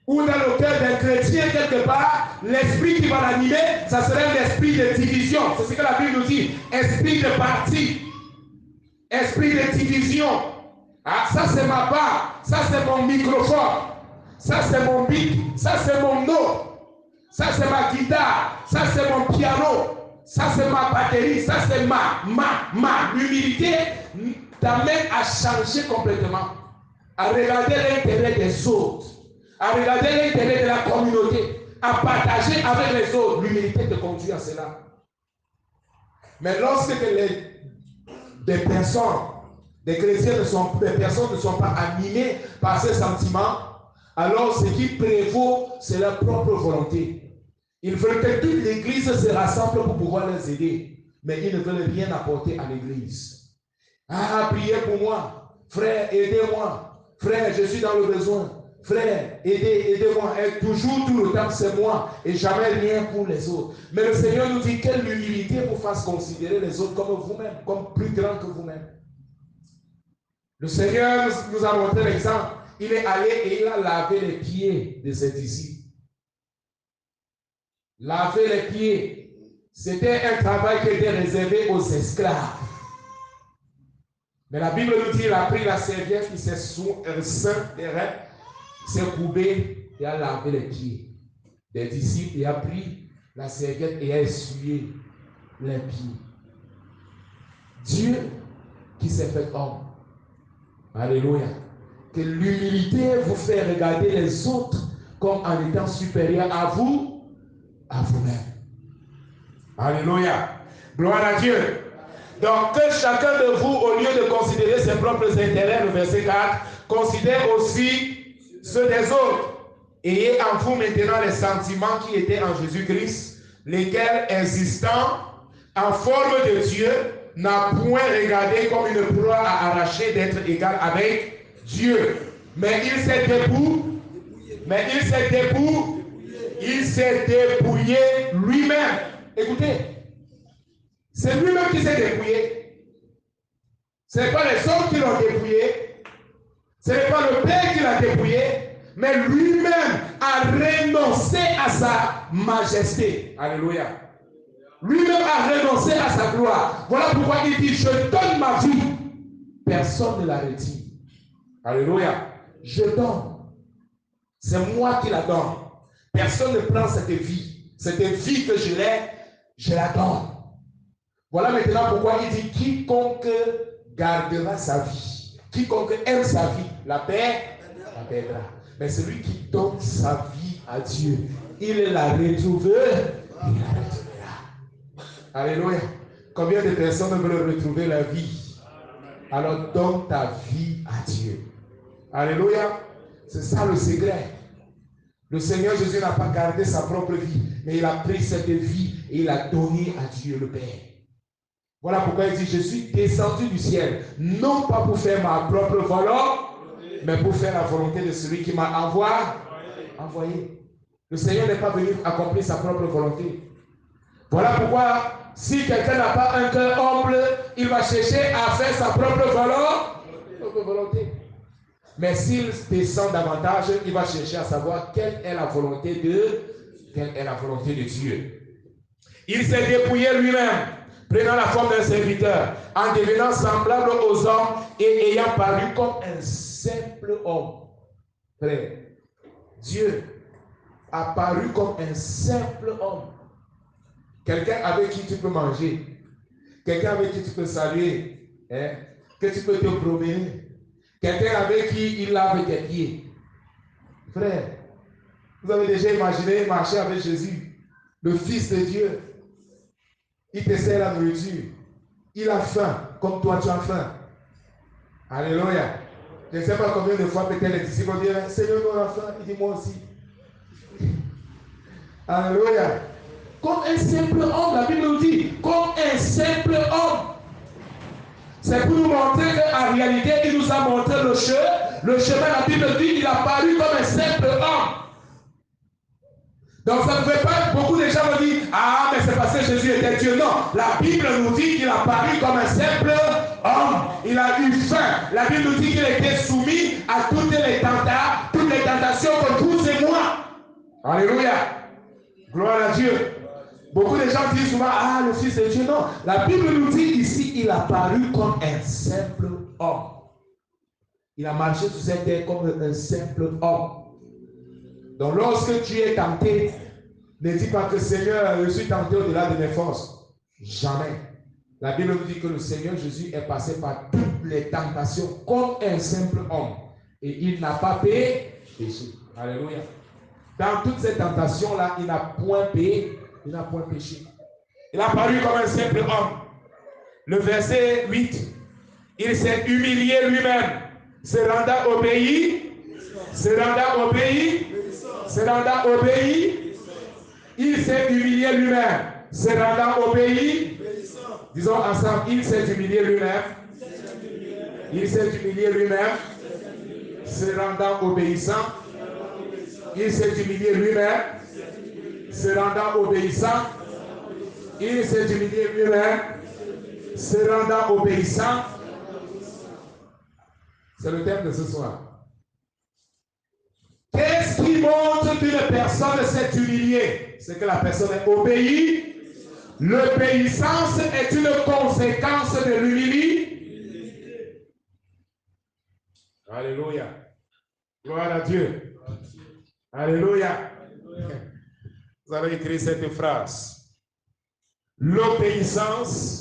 ou dans le cœur d'un chrétien quelque part, l'esprit qui va l'animer, ça serait un esprit de division. C'est ce que la Bible nous dit. Esprit de parti. Esprit de division. Ah, ça c'est ma barre. Ça c'est mon microphone. Ça c'est mon beat. Ça c'est mon note. Ça c'est ma guitare. Ça c'est mon piano. Ça c'est ma batterie. Ça c'est ma. L'humilité t'amène à changer complètement. À regarder l'intérêt des autres. À regarder l'intérêt de la communauté. À partager avec les autres. L'humilité te conduit à cela. Mais lorsque des personnes, des chrétiens des personnes ne sont pas animées par ces sentiments, alors ce qui prévaut, c'est leur propre volonté. Ils veulent que toute l'église se rassemble pour pouvoir les aider, mais ils ne veulent rien apporter à l'église. Ah, priez pour moi. Frère, aidez-moi. Frère, je suis dans le besoin. Frère, aidez-moi. Et toujours, tout le temps, c'est moi. Et jamais rien pour les autres. Mais le Seigneur nous dit que l'humilité vous fasse considérer les autres comme vous-même, comme plus grands que vous-même. Le Seigneur nous a montré l'exemple. Il est allé et il a lavé les pieds de ses disciples. Laver les pieds, c'était un travail qui était réservé aux esclaves. Mais la Bible nous dit qu'il a pris la serviette, il s'est s'est courbé et a lavé les pieds des disciples et a pris la serviette et a essuyé les pieds. Dieu qui s'est fait homme. Alléluia. Que l'humilité vous fait regarder les autres comme en étant supérieurs à vous, à vous-même. Alléluia. Gloire à Dieu. Donc que chacun de vous, au lieu de considérer ses propres intérêts, le verset 4, considère aussi ceux des autres. Ayez en vous maintenant les sentiments qui étaient en Jésus-Christ, lesquels, existant en forme de Dieu, n'a point regardé comme une proie à arracher d'être égal avec Dieu. Mais il s'est dépouillé lui-même. Écoutez, c'est lui-même qui s'est dépouillé. Ce n'est pas les hommes qui l'ont dépouillé. Ce n'est pas le Père qui l'a dépouillé. Mais lui-même a renoncé à sa majesté. Alléluia. Lui-même a renoncé à sa gloire. Voilà pourquoi il dit, je donne ma vie. Personne ne la retire. Alléluia. Je donne. C'est moi qui la donne. Personne ne prend cette vie. Cette vie que je la donne. Voilà maintenant pourquoi il dit, quiconque gardera sa vie, quiconque aime sa vie, la perdra. Mais celui qui donne sa vie à Dieu, il la retrouvera. Alléluia. Combien de personnes veulent retrouver la vie? Alors donne ta vie à Dieu. Alléluia. C'est ça le secret. Le Seigneur Jésus n'a pas gardé sa propre vie, mais il a pris cette vie et il a donné à Dieu le Père. Voilà pourquoi il dit, je suis descendu du ciel, non pas pour faire ma propre volonté, mais pour faire la volonté de celui qui m'a envoyé. Le Seigneur n'est pas venu accomplir sa propre volonté. Voilà pourquoi, si quelqu'un n'a pas un cœur humble, il va chercher à faire sa propre volonté. Mais s'il descend davantage, il va chercher à savoir quelle est la volonté de Dieu. Il s'est dépouillé lui-même, prenant la forme d'un serviteur, en devenant semblable aux hommes et ayant paru comme un simple homme. Frère, Dieu a paru comme un simple homme. Quelqu'un avec qui tu peux manger, quelqu'un avec qui tu peux saluer, que tu peux te promener, quelqu'un avec qui il lave tes pieds. Frère, vous avez déjà imaginé marcher avec Jésus, le Fils de Dieu. Il te sert la nourriture. Il a faim, comme toi tu as faim. Alléluia. Je ne sais pas combien de fois peut-être les disciples disent, Seigneur, nous avons faim. Il dit, moi aussi. Alléluia. Comme un simple homme, la Bible nous dit, comme un simple homme. C'est pour nous montrer qu'en réalité, il nous a montré le chemin. Le chemin, la Bible dit, il a paru comme un simple homme. Donc ça ne fait pas, beaucoup de gens me disent, ah, mais c'est parce que Jésus était Dieu. Non, la Bible nous dit qu'il a paru comme un simple homme. Il a eu faim. La Bible nous dit qu'il était soumis à toutes les tentations comme vous et moi. Alléluia. Gloire à Dieu. Beaucoup de gens disent souvent, ah, le Fils de Dieu. Non, la Bible nous dit ici, il a paru comme un simple homme. Il a marché sur cette terre comme un simple homme. Donc lorsque tu es tenté, ne dis pas que Seigneur, je suis tenté au-delà de mes forces. Jamais. La Bible nous dit que le Seigneur Jésus est passé par toutes les tentations comme un simple homme. Et il n'a pas péché. Alléluia. Dans toutes ces tentations-là, il n'a point péché. Il n'a point péché. Il a paru comme un simple homme. Le verset 8. Il s'est humilié lui-même, se rendant obéi, se rendant obéi, se rendant obéi. Il s'est humilié lui-même, se rendant obéi. Disons ensemble, il s'est humilié lui-même. Il s'est humilié lui-même, se rendant obéissant. Il s'est humilié lui-même, se rendant obéissant. Il s'est humilié lui-même, se rendant obéissant. C'est le thème de ce soir. Qu'est-ce qui montre qu'une personne s'est humiliée? C'est que la personne est obéie. L'obéissance est une conséquence de l'humilité. Alléluia. Gloire à Dieu. Alléluia. Vous avez écrit cette phrase. L'obéissance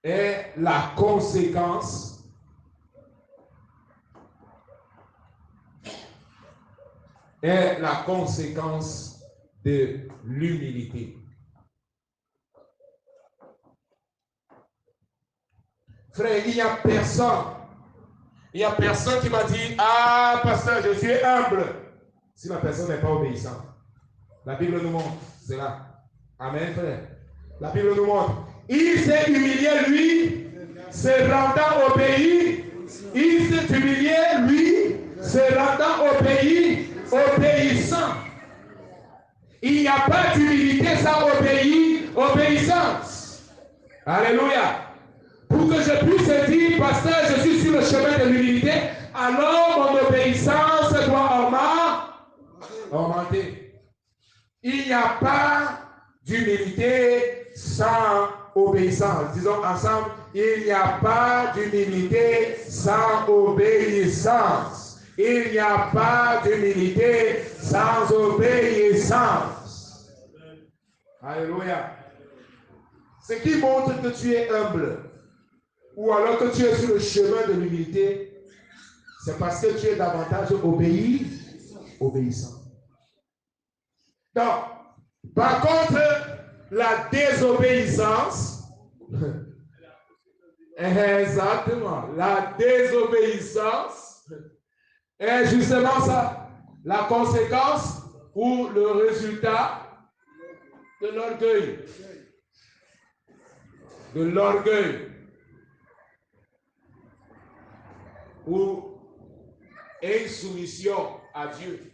est la conséquence de l'humilité. Frère, il n'y a personne qui m'a dit, ah, pasteur, je suis humble, si la personne n'est pas obéissante. La Bible nous montre cela. Amen, frère. La Bible nous montre. Il s'est humilié, lui, se rendant au pays. Il s'est humilié, lui, se rendant au pays, obéissant. Il n'y a pas d'humilité sans obéissance. Alléluia. Pour que je puisse dire, pasteur, je suis sur le chemin de l'humilité, alors mon obéissance doit augmenter. Il n'y a pas d'humilité sans obéissance. Disons ensemble, il n'y a pas d'humilité sans obéissance. Il n'y a pas d'humilité sans obéissance. Alléluia. Ce qui montre que tu es humble, ou alors que tu es sur le chemin de l'humilité, c'est parce que tu es davantage obéissant. Donc, par contre, la désobéissance, exactement, la désobéissance est justement ça, la conséquence ou le résultat de l'orgueil. De l'orgueil. Ou insoumission à Dieu.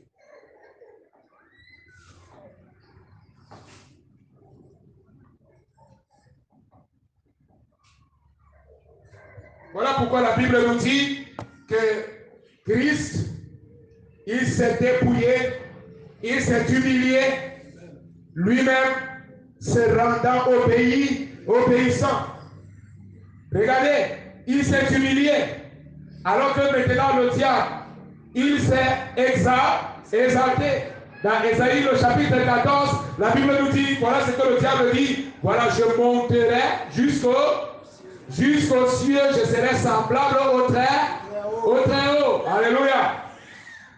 Voilà pourquoi la Bible nous dit que Christ, il s'est dépouillé, il s'est humilié, lui-même se rendant obéissant. Regardez, il s'est humilié, alors que maintenant le diable, il s'est exalté. Dans Ésaïe, le chapitre 14, la Bible nous dit, voilà ce que le diable dit, voilà, je monterai jusqu'aux cieux, je serai semblable au très haut. Alléluia.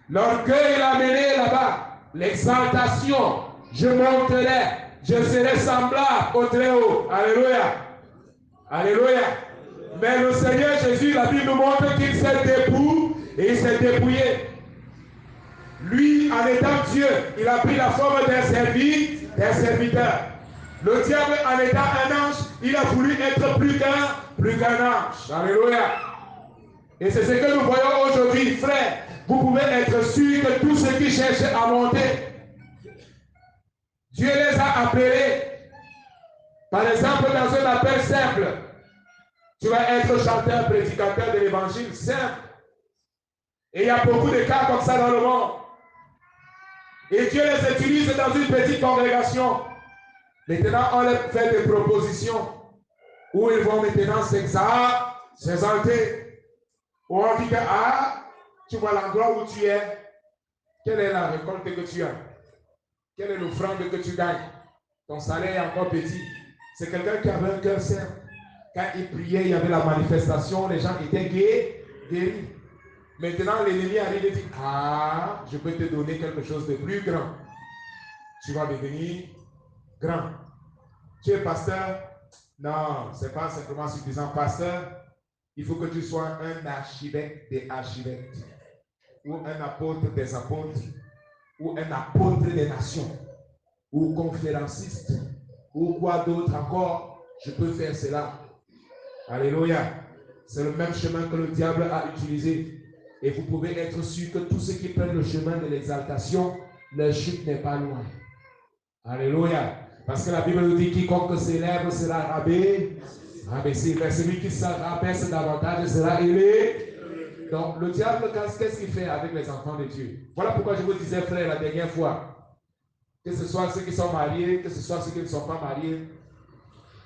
L'orgueil l'a mené là-bas. L'exaltation, je monterai, je serai semblable au très haut. Alléluia. Alléluia. Mais le Seigneur Jésus, la Bible nous montre qu'il s'est dépouillé. Lui, en étant Dieu, il a pris la forme d'un serviteur. Le diable, en étant un ange, il a voulu être plus qu'un ange. Alléluia. Et c'est ce que nous voyons aujourd'hui, frère. Vous pouvez être sûr que tous ceux qui cherchent à monter, Dieu les a appelés. Par exemple, dans un appel simple, Tu vas être chanteur, prédicateur de l'évangile, simple. Et il y a beaucoup de cas comme ça dans le monde. Et Dieu les utilise dans une petite congrégation. Maintenant, on leur fait des propositions où ils vont maintenant s'exalter. Où on dit que, ah, tu vois l'endroit où tu es. Quelle est la récolte que tu as? Quelle est l'offrande que tu gagnes? Ton salaire est encore petit. C'est quelqu'un qui avait un cœur simple. Quand il priait, il y avait la manifestation, les gens étaient guéris. Maintenant, l'ennemi arrive et dit, ah, je peux te donner quelque chose de plus grand. Tu vas devenir grand. Tu es pasteur? Non, ce n'est pas simplement suffisant. Pasteur, il faut que tu sois un archivêque des archivêques, ou un apôtre des apôtres, ou un apôtre des nations, ou conférenciste, ou quoi d'autre encore. Je peux faire cela. Alléluia. C'est le même chemin que le diable a utilisé. Et vous pouvez être sûr que tous ceux qui prennent le chemin de l'exaltation, leur chute n'est pas loin. Alléluia. Parce que la Bible nous dit quiconque s'élève sera rabaissé. Mais celui qui se rabaisse davantage sera élevé. Donc le diable, qu'est-ce qu'il fait avec les enfants de Dieu? Voilà pourquoi je vous disais, frère, la dernière fois, que ce soit ceux qui sont mariés, que ce soit ceux qui ne sont pas mariés,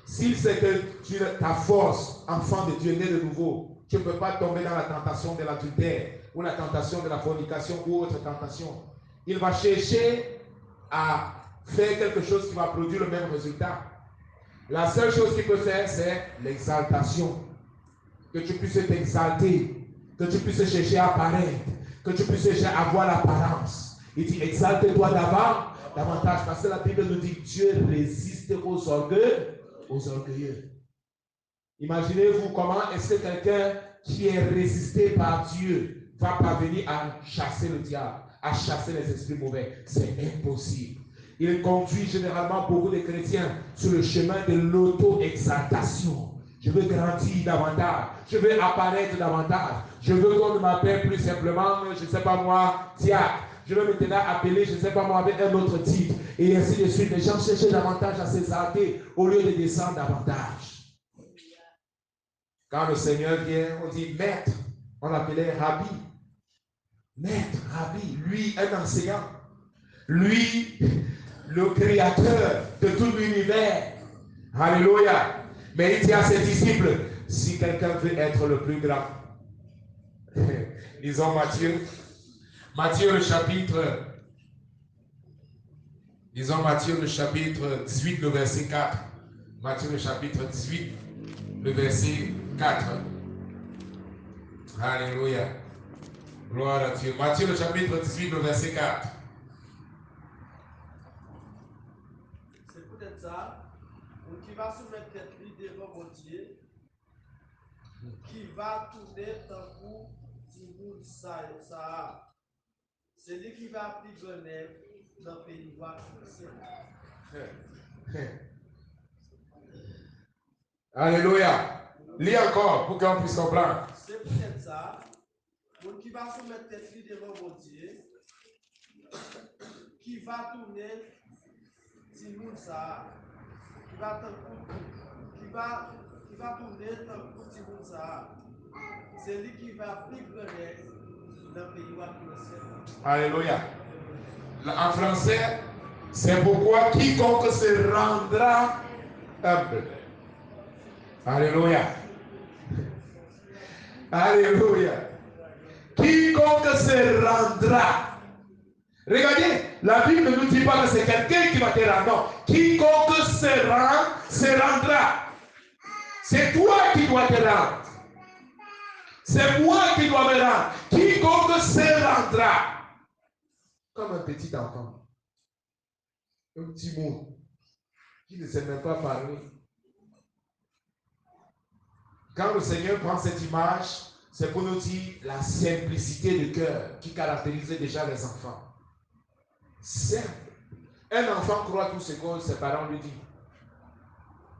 s'il sait que ta force, enfant de Dieu, né de nouveau, tu ne peux pas tomber dans la tentation de l'adultère ou la tentation de la fornication ou autre tentation. Il va chercher à faire quelque chose qui va produire le même résultat. La seule chose qu'il peut faire, c'est l'exaltation. Que tu puisses t'exalter, que tu puisses chercher à apparaître, que tu puisses chercher à avoir l'apparence. Il dit, exalte-toi davantage, parce que la Bible nous dit, Dieu résiste aux orgueilleux. Imaginez-vous comment est-ce que quelqu'un qui est résisté par Dieu va parvenir à chasser le diable, à chasser les esprits mauvais. C'est impossible. Il conduit généralement beaucoup de chrétiens sur le chemin de l'auto-exaltation. Je veux grandir davantage, je veux apparaître davantage, je veux qu'on m'appelle plus simplement, je ne sais pas moi, diacre. Je veux maintenant appeler, je ne sais pas moi, avec un autre titre. Et ainsi de suite. Les gens cherchent davantage à s'exalter au lieu de descendre davantage. Quand le Seigneur vient, on dit maître. On l'appelait rabbi. Maître, rabbi. Lui, un enseignant. Lui, le créateur de tout l'univers. Alléluia. Mais il dit à ses disciples, si quelqu'un veut être le plus grand, lisons Matthieu. Matthieu le chapitre 18, le verset 4. Matthieu le chapitre 18, le verset 4. Alléluia. Gloire à Dieu. Matthieu le chapitre 18, le verset 4. C'est peut-être ça, qui va soumettre tête devant mon Dieu, qui va tourner tant pour Timoun ça. C'est lui qui va appliquer Genève dans le pays de Alléluia. Lis encore pour qu'on puisse comprendre. C'est peut-être ça, qui va soumettre tête devant mon Dieu, qui va tourner Timoun ça, qui va tourner tant pour Timoun ça. C'est lui qui va appliquer Genève dans le pays de Alléluia. En français, c'est pourquoi quiconque se rendra humble. Alléluia. Alléluia. Quiconque se rendra. Regardez, la Bible ne nous dit pas que c'est quelqu'un qui va te rendre. Non. Quiconque se rendra. C'est toi qui dois te rendre. C'est moi qui dois me rendre. Quiconque se rendra. Comme un petit enfant. Un petit mot. Qui ne sait même pas parler. Quand le Seigneur prend cette image, c'est pour nous dire la simplicité de cœur qui caractérise déjà les enfants. Simple. Un enfant croit tout ce que ses parents lui disent.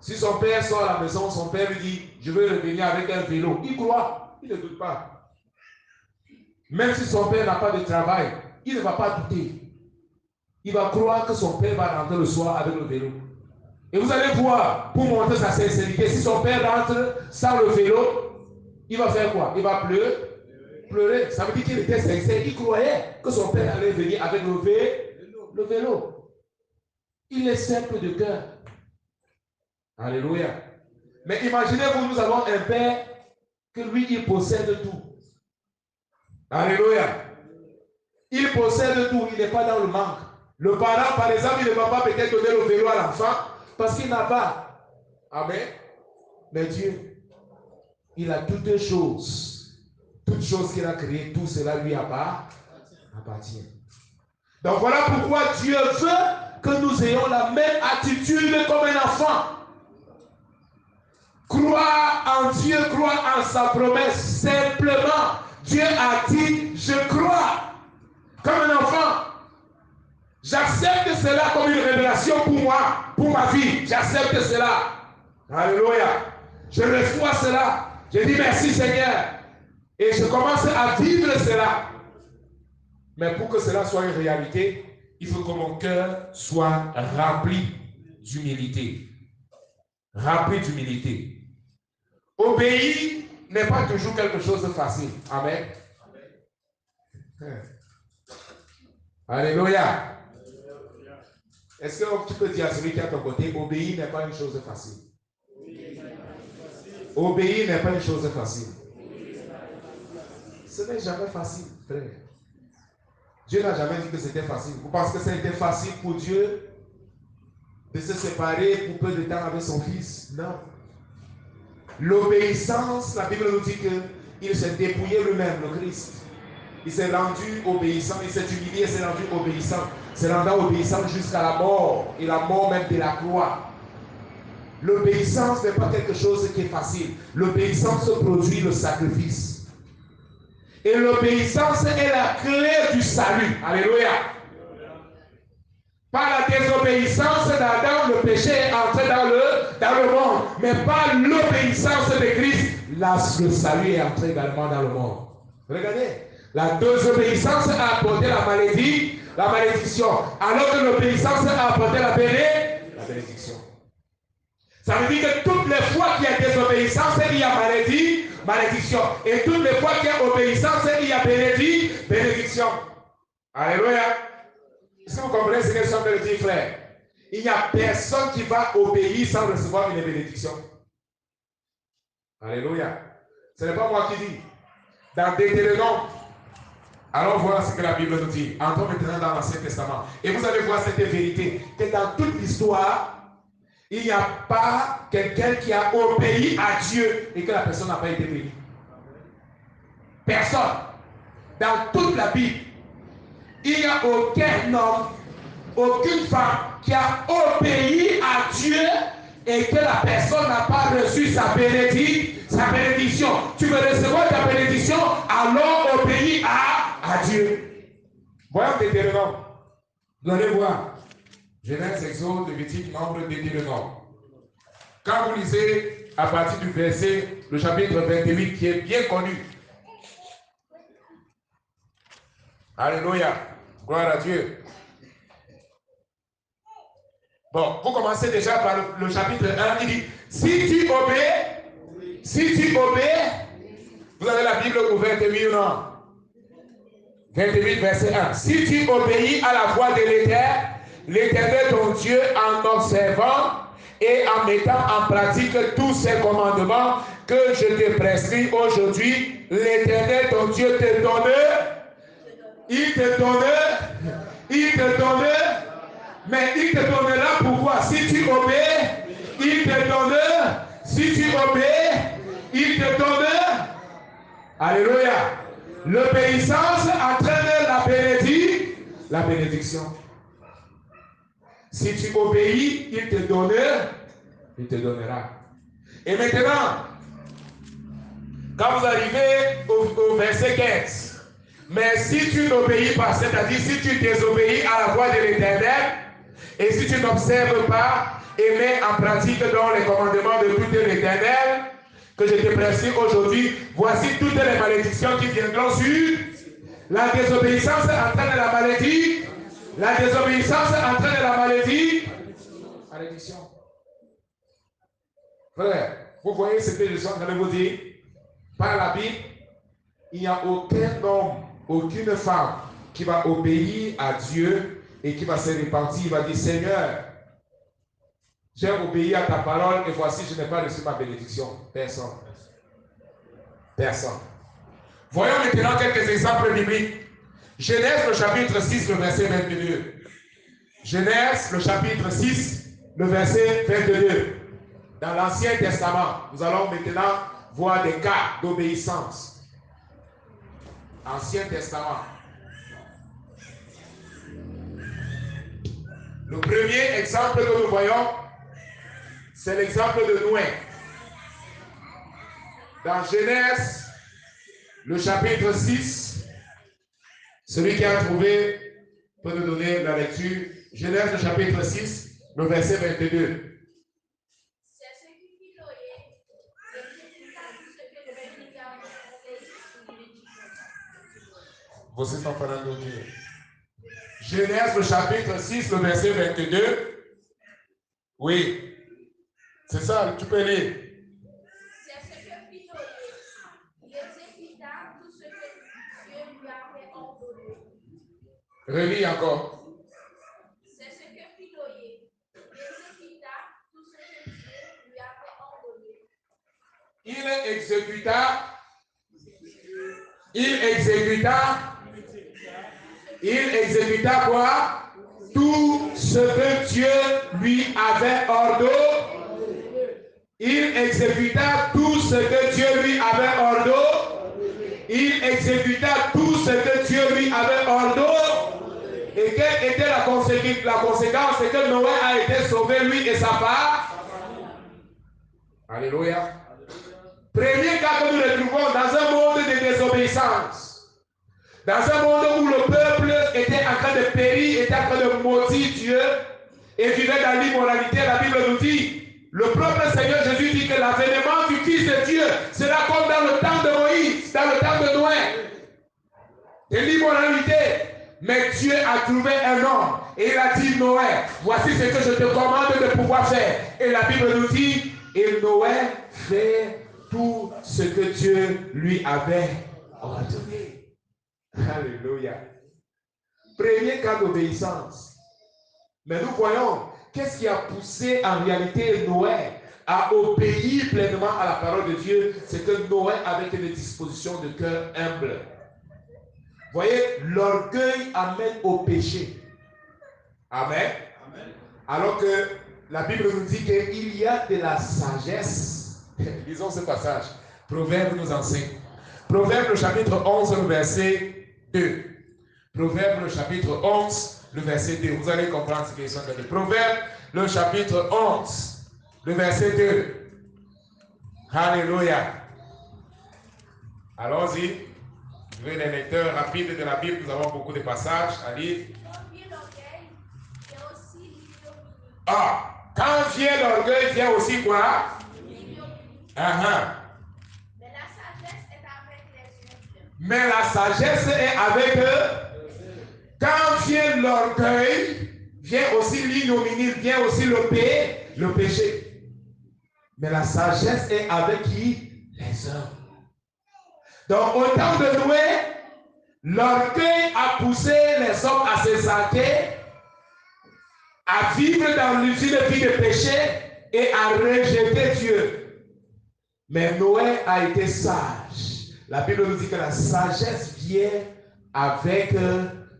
Si son père sort à la maison, son père lui dit, je veux revenir avec un vélo. Il croit, il ne doute pas. Même si son père n'a pas de travail, il ne va pas douter. Il va croire que son père va rentrer le soir avec le vélo. Et vous allez voir, pour montrer sa sincérité, si son père rentre sans le vélo, il va faire quoi? Il va pleurer. Ça veut dire qu'il était sincère. Il croyait que son père allait venir avec le vélo. Il est simple de cœur. Alléluia. Mais imaginez-vous, nous avons un père que lui, il possède tout. Alléluia. Il possède tout, il n'est pas dans le manque. Le parent, par exemple, il ne va pas peut-être donner le vélo à l'enfant parce qu'il n'a pas. Amen. Mais Dieu, il a toutes choses. Toutes choses qu'il a créées, tout cela lui appartient. Donc voilà pourquoi Dieu veut que nous ayons la même attitude comme un enfant. Croire en Dieu, croire en sa promesse. Simplement, Dieu a dit, je crois. Comme un enfant. J'accepte cela comme une révélation pour moi, pour ma vie. J'accepte cela. Alléluia. Je reçois cela. Je dis merci Seigneur. Et je commence à vivre cela. Mais pour que cela soit une réalité, il faut que mon cœur soit rempli d'humilité. Rempli d'humilité. Obéir n'est pas toujours quelque chose de facile. Amen. Alléluia. Est-ce que tu peux dire à celui qui est à ton côté, obéir n'est pas une chose facile? Obéir n'est pas une chose facile. Ce n'est jamais facile, frère. Dieu n'a jamais dit que c'était facile. Vous pensez que ça a été facile pour Dieu de se séparer pour peu de temps avec son fils? Non. L'obéissance, la Bible nous dit qu'il s'est dépouillé lui-même, le Christ. Il s'est rendu obéissant, il s'est humilié, il s'est rendu obéissant. Se rendant obéissant jusqu'à la mort, et la mort même de la croix. L'obéissance n'est pas quelque chose qui est facile. L'obéissance produit le sacrifice. Et l'obéissance est la clé du salut. Alléluia. Par la désobéissance d'Adam, le péché est entré dans le monde. Mais par l'obéissance de Christ, le salut est entré également dans le monde. Regardez. La désobéissance a apporté la malédiction. Alors que l'obéissance a apporté la bénédiction. Ça veut dire que toutes les fois qu'il y a désobéissance, il y a malédiction. Et toutes les fois qu'il y a obéissance, il y a bénédiction. Alléluia. Est-ce que vous comprenez ce que je suis en train de dire, frère? Il n'y a personne qui va obéir sans recevoir une bénédiction. Alléluia. Ce n'est pas moi qui dis. Dans Deutéronome, allons voir ce que la Bible nous dit. Entrons maintenant dans l'Ancien Testament. Et vous allez voir cette vérité, que dans toute l'histoire, il n'y a pas quelqu'un qui a obéi à Dieu et que la personne n'a pas été bénie. Personne. Dans toute la Bible, il n'y a aucun homme, aucune femme qui a obéi à Dieu et que la personne n'a pas reçu sa bénédiction. Tu veux recevoir ta bénédiction, alors obéis à Dieu. Voyons Deutéronome. Vous allez voir. Genèse, Exode, Lévitique, Nombre, Deutéronome. Quand vous lisez à partir du verset, le chapitre 28 qui est bien connu. Alléluia. Gloire à Dieu. Bon, vous commencez déjà par le chapitre 1. Il dit, si tu obéis, vous avez la Bible ouverte, oui ou non? 28, verset 1. Si tu obéis à la voix de l'Éternel ton Dieu en observant et en mettant en pratique tous ses commandements que je te prescris aujourd'hui, l'Éternel ton Dieu te donne, il te donne, mais il te donnera pourquoi? Si tu obéis, il te donne, si tu obéis, il te donne. Alléluia. L'obéissance entraîne la bénédiction. Si tu obéis, il te donnera. Et maintenant, quand vous arrivez au verset 15, mais si tu n'obéis pas, c'est-à-dire si tu désobéis à la voix de l'Éternel, et si tu n'observes pas et mets en pratique dans les commandements de tout l'Éternel, que je te prescris aujourd'hui, voici toutes les malédictions qui viendront sur la désobéissance entraîne la maladie. La désobéissance entraîne la malédiction. Frère, vous voyez ce que je suis en train de vous dire? Par la Bible, il n'y a aucun homme, aucune femme qui va obéir à Dieu et qui va se repentir. Il va dire, Seigneur, j'ai obéi à ta parole et voici, je n'ai pas reçu ma bénédiction. Personne. Personne. Voyons maintenant quelques exemples bibliques. Genèse, le chapitre 6, le verset 22. Genèse, le chapitre 6, le verset 22. Dans l'Ancien Testament, nous allons maintenant voir des cas d'obéissance. Ancien Testament. Le premier exemple que nous voyons, c'est l'exemple de Noé. Dans Genèse, le chapitre 6, celui qui a trouvé peut nous donner la lecture. Genèse, le chapitre 6, le verset 22. Vous êtes en train de dire. Genèse, le chapitre 6, le verset 22. Oui. C'est ça, tu peux lire. C'est ce que fit Noé. Il exécuta tout ce que Dieu lui avait ordonné. Relis encore. C'est ce que fit Noé. Il exécuta tout ce que Dieu lui avait ordonné. Il exécuta quoi? Tout ce que Dieu lui avait ordonné. Il exécuta tout ce que Dieu lui avait ordonné. Il exécuta tout ce que Dieu lui avait ordonné. Et quelle était la conséquence? La conséquence, c'est que Noé a été sauvé, lui et sa femme. Alléluia. Premier cas que nous retrouvons dans un monde de désobéissance. Dans un monde où le peuple était en train de périr, était en train de maudire Dieu et vivait dans l'immoralité, la Bible nous dit, le propre Seigneur Jésus dit que l'avènement du Fils de Dieu sera comme dans le temps de Moïse, dans le temps de Noé. De l'immoralité. Mais Dieu a trouvé un homme et il a dit, Noé, voici ce que je te commande de pouvoir faire. Et la Bible nous dit, et Noé fait tout ce que Dieu lui avait ordonné. Alléluia. Premier cas d'obéissance. Mais nous voyons, qu'est-ce qui a poussé en réalité Noé à obéir pleinement à la parole de Dieu? C'est que Noé avait des dispositions de cœur humble. Vous voyez, l'orgueil amène au péché. Amen. Amen. Alors que la Bible nous dit qu'il y a de la sagesse. Lisons ce passage. Proverbe nous enseigne. Proverbe, le chapitre 11, le verset 2. Proverbe, le chapitre 11, le verset 2. Vous allez comprendre ce qu'ils sont de dire. Proverbe, le chapitre 11, le verset 2. Alléluia. Allons-y. Je veux les lecteurs rapides de la Bible. Nous avons beaucoup de passages à lire. Ah, quand vient l'orgueil, vient aussi quoi? Mais la sagesse est avec eux. Quand vient l'orgueil, vient aussi l'ignominie, vient aussi le péché. Mais la sagesse est avec qui? Les hommes. Donc, au temps de Noé, l'orgueil a poussé les hommes à se saquer, à vivre dans une vie de péché et à rejeter Dieu. Mais Noé a été sage. La Bible nous dit que la sagesse vient avec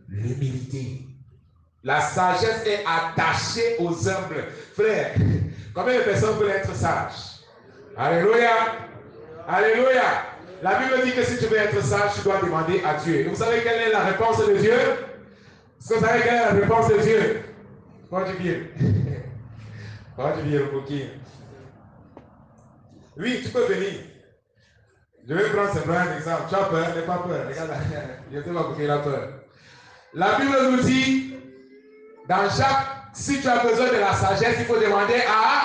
l'humilité. La sagesse est attachée aux humbles. Frère, combien de personnes veulent être sages? Alléluia. Alléluia. La Bible dit que si tu veux être sage, tu dois demander à Dieu. Et vous savez quelle est la réponse de Dieu? Est-ce que vous savez quelle est la réponse de Dieu? Quand tu viens. Quand tu viens, oui, tu peux venir. Je vais prendre un exemple. Tu as peur, n'aie pas peur. Regarde, je sais pas pourquoi il a peur. La Bible nous dit, dans Jacques, si tu as besoin de la sagesse, il faut demander à.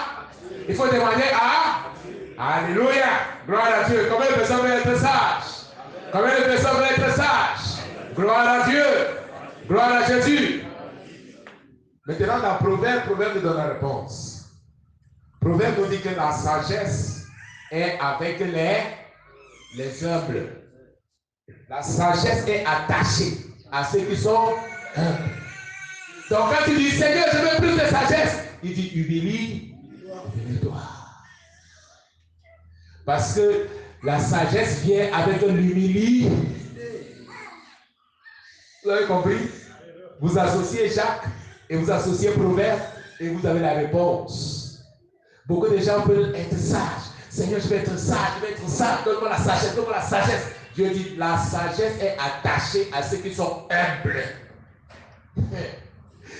Alléluia. Gloire à Dieu. Combien de personnes veulent être sages? Combien de personnes veulent être sages? Gloire à Dieu. Gloire à Jésus. Maintenant, dans Proverbe nous donne la réponse. Proverbe nous dit que la sagesse est avec les humbles. La sagesse est attachée à ceux qui sont humbles. Donc quand tu dis Seigneur, je veux plus de sagesse, il dit humilie-toi. Parce que la sagesse vient avec l'humilité. Vous avez compris? Vous associez Jacques et vous associez Proverbe et vous avez la réponse. Beaucoup de gens veulent être sages. Seigneur, je vais être sage, je vais être sage. Donne-moi la sagesse, donne-moi la sagesse. Dieu dit, la sagesse est attachée à ceux qui sont humbles.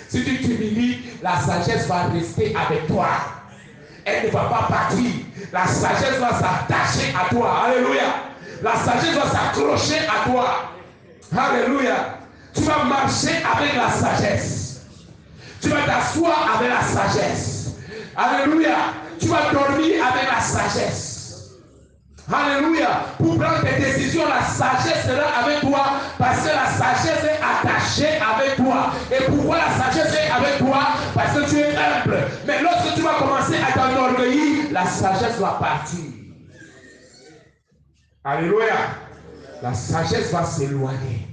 Si tu t'humilies, la sagesse va rester avec toi. Elle ne va pas partir. La sagesse va s'attacher à toi. Alléluia. La sagesse va s'accrocher à toi. Alléluia. Tu vas marcher avec la sagesse. Tu vas t'asseoir avec la sagesse. Alléluia. Tu vas dormir avec la sagesse. Alléluia. Pour prendre des décisions, la sagesse sera avec toi parce que la sagesse est attachée avec toi. Et pourquoi la sagesse est avec toi? Parce que tu es humble. Mais lorsque tu vas commencer à t'enorgueillir, la sagesse va partir. Alléluia. La sagesse va s'éloigner.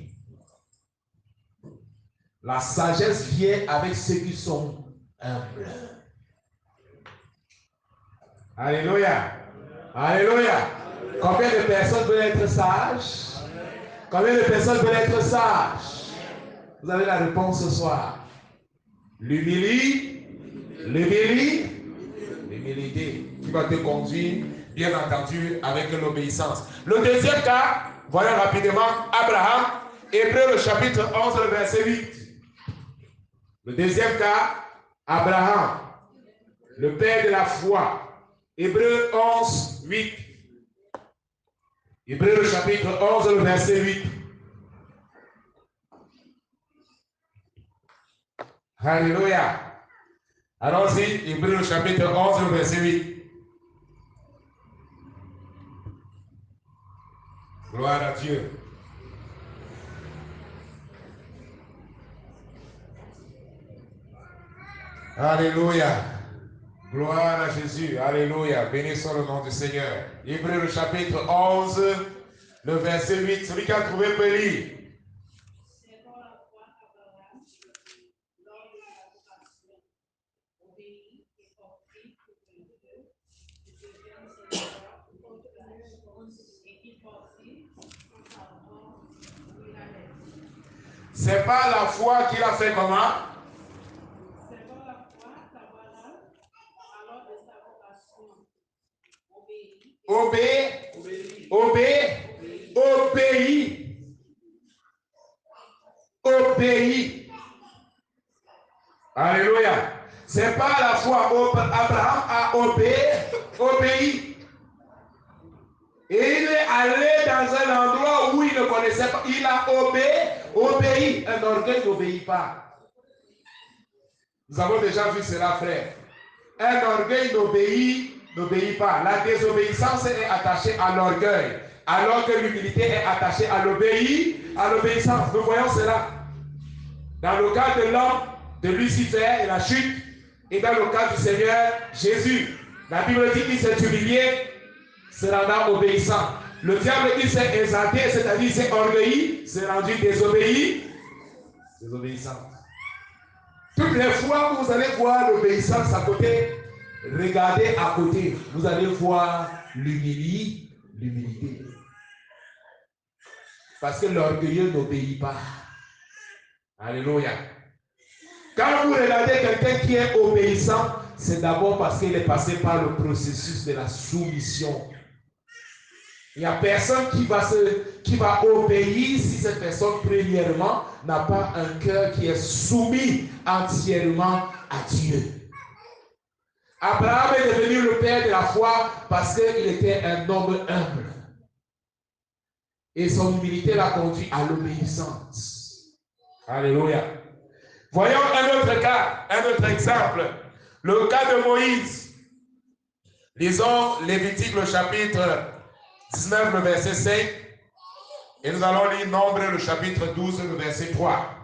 La sagesse vient avec ceux qui sont humbles. Alléluia. Alléluia. Combien de personnes veulent être sages? Combien de personnes veulent être sages? Vous avez la réponse ce soir. L'humilité qui va te conduire, bien entendu, avec l'obéissance. Le deuxième cas, voyons rapidement Abraham, Hébreux le chapitre 11, le verset 8. Le deuxième cas, Abraham, le père de la foi. Hébreux 11, 8. Hébreux le chapitre 11, le verset 8. Alléluia. Allons-y, Hébreux le chapitre 11, le verset 8. Gloire à Dieu. Alléluia. Gloire à Jésus. Alléluia. Béni soit le nom du Seigneur. Hébreux le chapitre 11, le verset 8. Celui qui a trouvé peut lire. C'est par la foi qu'Abraham, lors de sa vocation, obéit et comprit que Dieu devienne Seigneur contre la chose et qu'il partit sans savoir où il allait. C'est pas la foi qu'il a fait comment? C'est par la foi qu'Abraham, alors de sa vocation, obéit. Alléluia. C'est pas la foi. Abraham a obéi. Et il est allé dans un endroit où il ne connaissait pas. Il a obéi. Un orgueil n'obéit pas. Nous avons déjà vu cela, frère. Un orgueil n'obéit pas. La désobéissance est attachée à l'orgueil, alors que l'humilité est attachée à l'obéissance. Nous voyons cela dans le cas de l'homme de Lucifer et la chute, et dans le cas du Seigneur Jésus. La Bible dit qu'il s'est humilié, se rendant obéissant. Le diable, il s'est exalté, c'est-à-dire s'est orgueilli, s'est rendu désobéissant. Toutes les fois où vous allez voir l'obéissance à côté, regardez à côté, vous allez voir l'humilité. Parce que l'orgueilleux n'obéit pas. Alléluia. Quand vous regardez quelqu'un qui est obéissant, c'est d'abord parce qu'il est passé par le processus de la soumission. Il n'y a personne qui va obéir si cette personne, premièrement, n'a pas un cœur qui est soumis entièrement à Dieu. Abraham est devenu le père de la foi parce qu'il était un homme humble. Et son humilité l'a conduit à l'obéissance. Alléluia. Voyons un autre cas, un autre exemple. Le cas de Moïse. Lisons Lévitique, le chapitre 19, le verset 5. Et nous allons lire Nombre, le chapitre 12, le verset 3.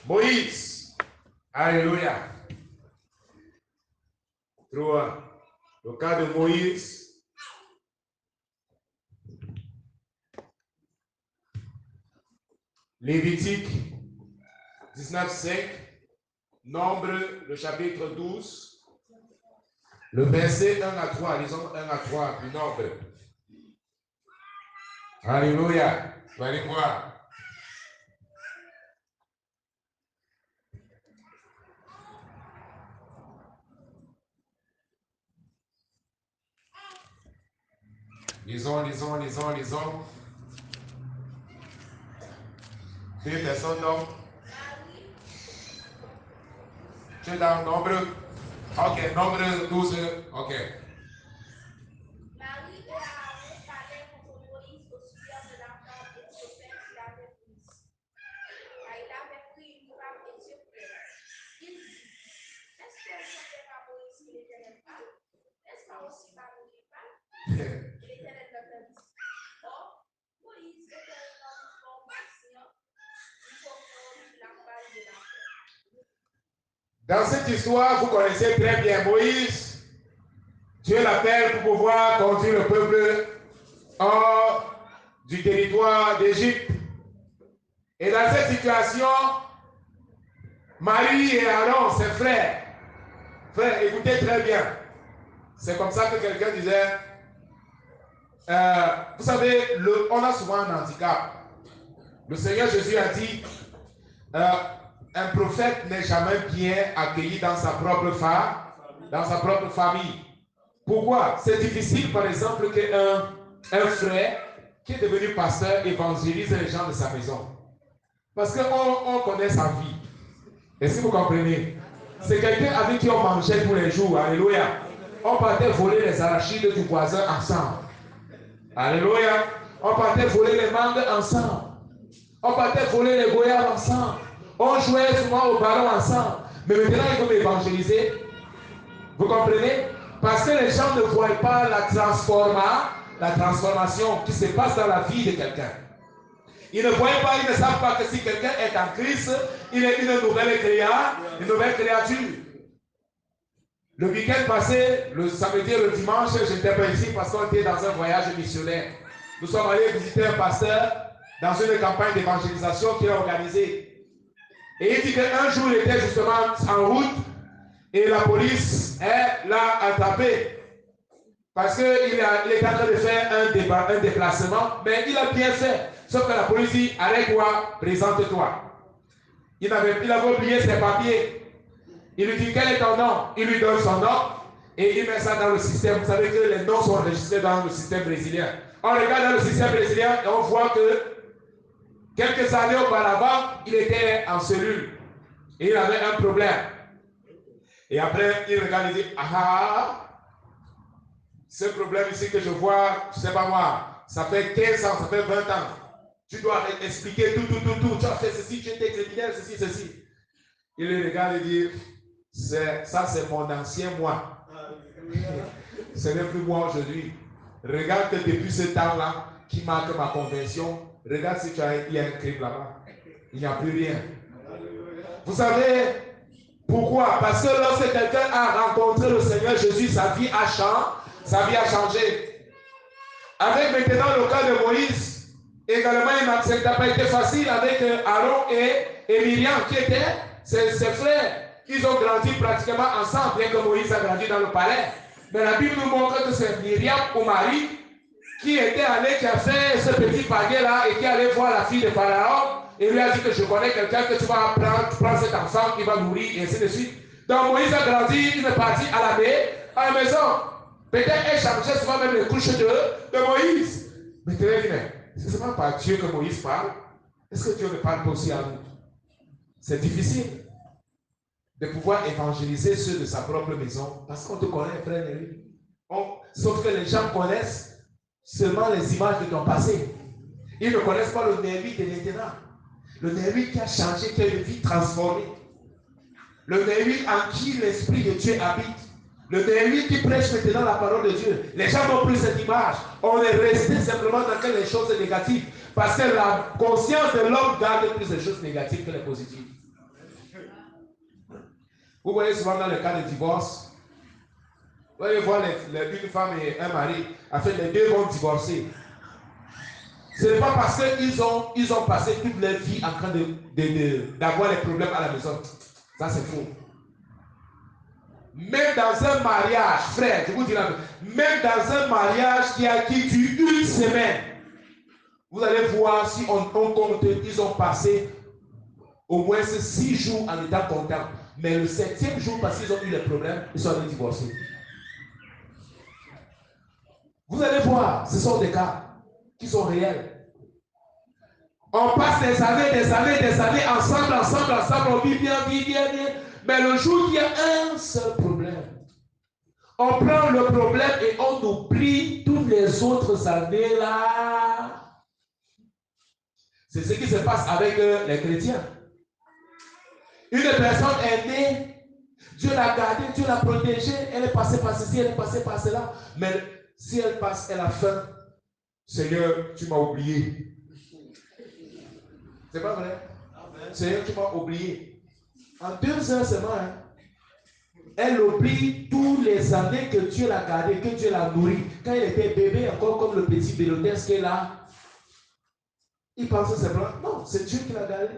Moïse. Alléluia. 3. Le cas de Moïse. Lévitique 19:5. Nombre, le chapitre 12. Le verset 1 à 3. Lisons 1 à 3 du Nombre. Alléluia. Vous allez voir. Lisons. Deux personnes donc. Tu es dans Nombre. Ok, Nombre 12. Ok. Marie et Aaron parlaient contre Moïse au sujet de la femme éthiopienne qu'il avait prise. Car il avait pris une femme éthiopienne. Il dit, est-ce qu'elle s'appelle à Moïse qu'il l'Éternel parle? N'est-ce pas aussi par nous qu'il parle? Et l'Éternel leur dit, or, Moïse était un homme fort patient, il faut qu'on la parle de la terre. Dans cette histoire, vous connaissez très bien Moïse. Dieu l'appelle pour pouvoir conduire le peuple hors du territoire d'Égypte. Et dans cette situation, Marie et Aaron, ses frères, écoutez très bien. C'est comme ça que quelqu'un disait, vous savez, on a souvent un handicap. Le Seigneur Jésus a dit, un prophète n'est jamais bien accueilli dans sa propre famille. Pourquoi? C'est difficile, par exemple, qu'un frère qui est devenu pasteur évangélise les gens de sa maison. Parce qu'on connaît sa vie. Est-ce que vous comprenez? C'est quelqu'un avec qui on mangeait tous les jours. Alléluia. On partait voler les arachides du voisin ensemble. Alléluia. On partait voler les mangues ensemble. On partait voler les goyaves ensemble. On jouait souvent au ballon ensemble. Mais maintenant, il faut évangéliser. Vous comprenez? Parce que les gens ne voient pas la transformation qui se passe dans la vie de quelqu'un. Ils ne voient pas, ils ne savent pas que si quelqu'un est en Christ, il est une nouvelle créature. Le week-end passé, le samedi et le dimanche, je n'étais pas ici parce qu'on était dans un voyage missionnaire. Nous sommes allés visiter un pasteur dans une campagne d'évangélisation qu'il a organisée. Et il dit qu'un jour, il était justement en route et la police l'a attrapé parce qu'il est en train de faire un déplacement, mais il a bien fait. Sauf que la police dit, arrête-toi, présente-toi. Il avait oublié ses papiers. Il lui dit, quel est ton nom? Il lui donne son nom et il met ça dans le système. Vous savez que les noms sont enregistrés dans le système brésilien. On regarde dans le système brésilien et on voit que quelques années auparavant, il était en cellule et il avait un problème. Et après, il regarde et dit, ce problème ici que je vois, je ne sais pas moi, ça fait 15 ans, ça fait 20 ans. Tu dois expliquer tout. Tu as fait ceci, tu étais criminel, ceci. Il le regarde et dit, ça c'est mon ancien moi. Ce n'est plus moi aujourd'hui. Regarde que depuis ce temps-là, qui marque ma conversion, regarde si il y a un crime là-bas. Il n'y a plus rien. Vous savez pourquoi? Parce que lorsque quelqu'un a rencontré le Seigneur Jésus, sa vie a changé. Avec maintenant le cas de Moïse, également, ça n'a pas été facile avec Aaron et Myriam qui étaient ses frères. Ils ont grandi pratiquement ensemble, bien que Moïse a grandi dans le palais. Mais la Bible nous montre que c'est Myriam ou Marie qui était allée, qui a fait ce petit panier-là et qui allait voir la fille de Pharaon et lui a dit que je connais quelqu'un que tu vas prendre cet enfant qui va nourrir et ainsi de suite. Donc Moïse a grandi, il est parti à la maison. Peut-être elle changeait souvent même les couches de Moïse. Mais tu dis, mais c'est seulement par Dieu que Moïse parle. Est-ce que Dieu ne parle pas aussi à nous? C'est difficile de pouvoir évangéliser ceux de sa propre maison parce qu'on te connaît, frère Néry. Sauf que les gens connaissent seulement les images de ton passé. Ils ne connaissent pas le Néry de maintenant. Le Néry qui a changé, qui a une vie transformée. Le Néry en qui l'Esprit de Dieu habite. Le Néry qui prêche maintenant la parole de Dieu. Les gens n'ont plus cette image. On est resté simplement dans les choses négatives. Parce que la conscience de l'homme garde plus les choses négatives que les positives. Vous voyez souvent dans le cas de divorce, Vous allez voir une femme et un mari, en fait, les deux vont divorcer. Ce n'est pas parce qu'ils ont passé toute leur vie en train d'avoir les problèmes à la maison. Ça, c'est faux. Même dans un mariage, frère, je vous dis la vérité, même dans un mariage qui dure une semaine, vous allez voir si on compte, ils ont passé au moins 6 jours en étant contents. Mais le 7e jour, parce qu'ils ont eu les problèmes, ils sont allés divorcer. Vous allez voir, ce sont des cas qui sont réels. On passe des années ensemble, on vit bien. Mais le jour qu'il y a un seul problème, on prend le problème et on oublie toutes les autres années là. C'est ce qui se passe avec les chrétiens. Une personne est née, Dieu l'a gardée, Dieu l'a protégée, elle est passée par ceci, elle est passée par cela. Mais si elle passe, elle a faim, Seigneur, tu m'as oublié. C'est pas vrai? Amen. Seigneur, tu m'as oublié. En 2 heures seulement, hein, elle oublie toutes les années que Dieu l'a gardé, que Dieu l'a nourri. Quand il était bébé, encore comme le petit Bélodès qu'elle a, il pensait simplement, non, c'est Dieu qui l'a gardé.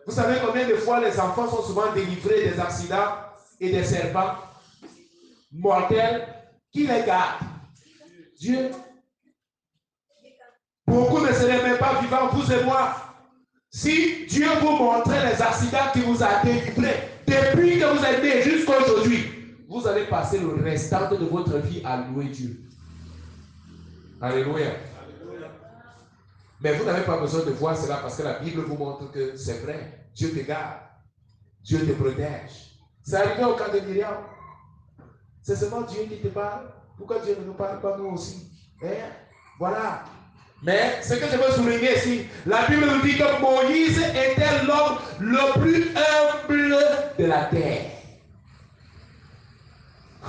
Vous savez combien de fois les enfants sont souvent délivrés des accidents et des serpents mortels? Qui les garde? Dieu. Beaucoup ne seraient même pas vivants, vous et moi, si Dieu vous montrait les accidents qui vous a délivrés depuis que vous êtes né jusqu'à aujourd'hui. Vous allez passer le restant de votre vie à louer Dieu. Alléluia. Mais vous n'avez pas besoin de voir cela parce que la Bible vous montre que c'est vrai. Dieu te garde. Dieu te protège. C'est arrivé au cas de Myriam. C'est seulement Dieu qui te parle. Pourquoi Dieu ne nous parle pas nous aussi? Voilà. Mais ce que je veux souligner ici, la Bible nous dit que Moïse était l'homme le plus humble de la terre.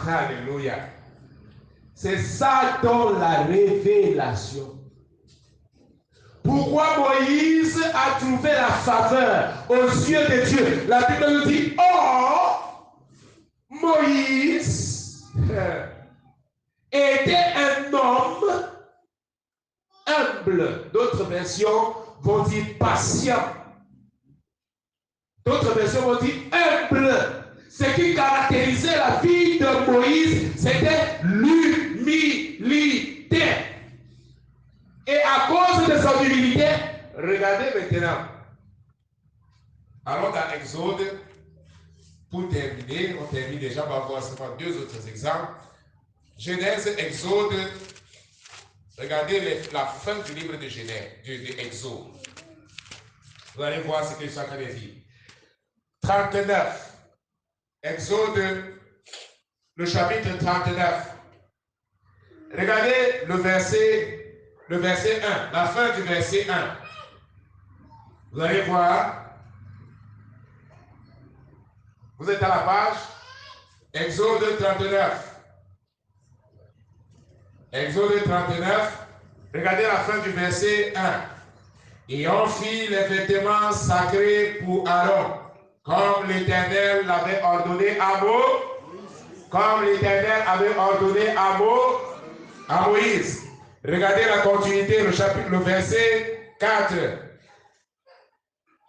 Alléluia. C'est ça dans la révélation. Pourquoi Moïse a trouvé la faveur aux yeux de Dieu? La Bible nous dit, oh, Moïse était un homme humble. D'autres versions vont dire patient. D'autres versions vont dire humble. Ce qui caractérisait la vie de Moïse, c'était l'humilité. Et à cause de son humilité, regardez maintenant. Allons dans Exode. Pour terminer, on termine déjà, on va voir seulement 2 autres exemples. Genèse, Exode. Regardez la fin du livre de Genèse, de Exode. Vous allez voir ce que je suis en train de dire. 39. Exode, le chapitre 39. Regardez le verset 1, la fin du verset 1. Vous allez voir. Vous êtes à la page Exode 39. Exode 39. Regardez la fin du verset 1. Et on fit les vêtements sacrés pour Aaron, comme l'Éternel l'avait ordonné à Moïse. Comme l'Éternel avait ordonné à Moïse. Regardez la continuité, le verset 4.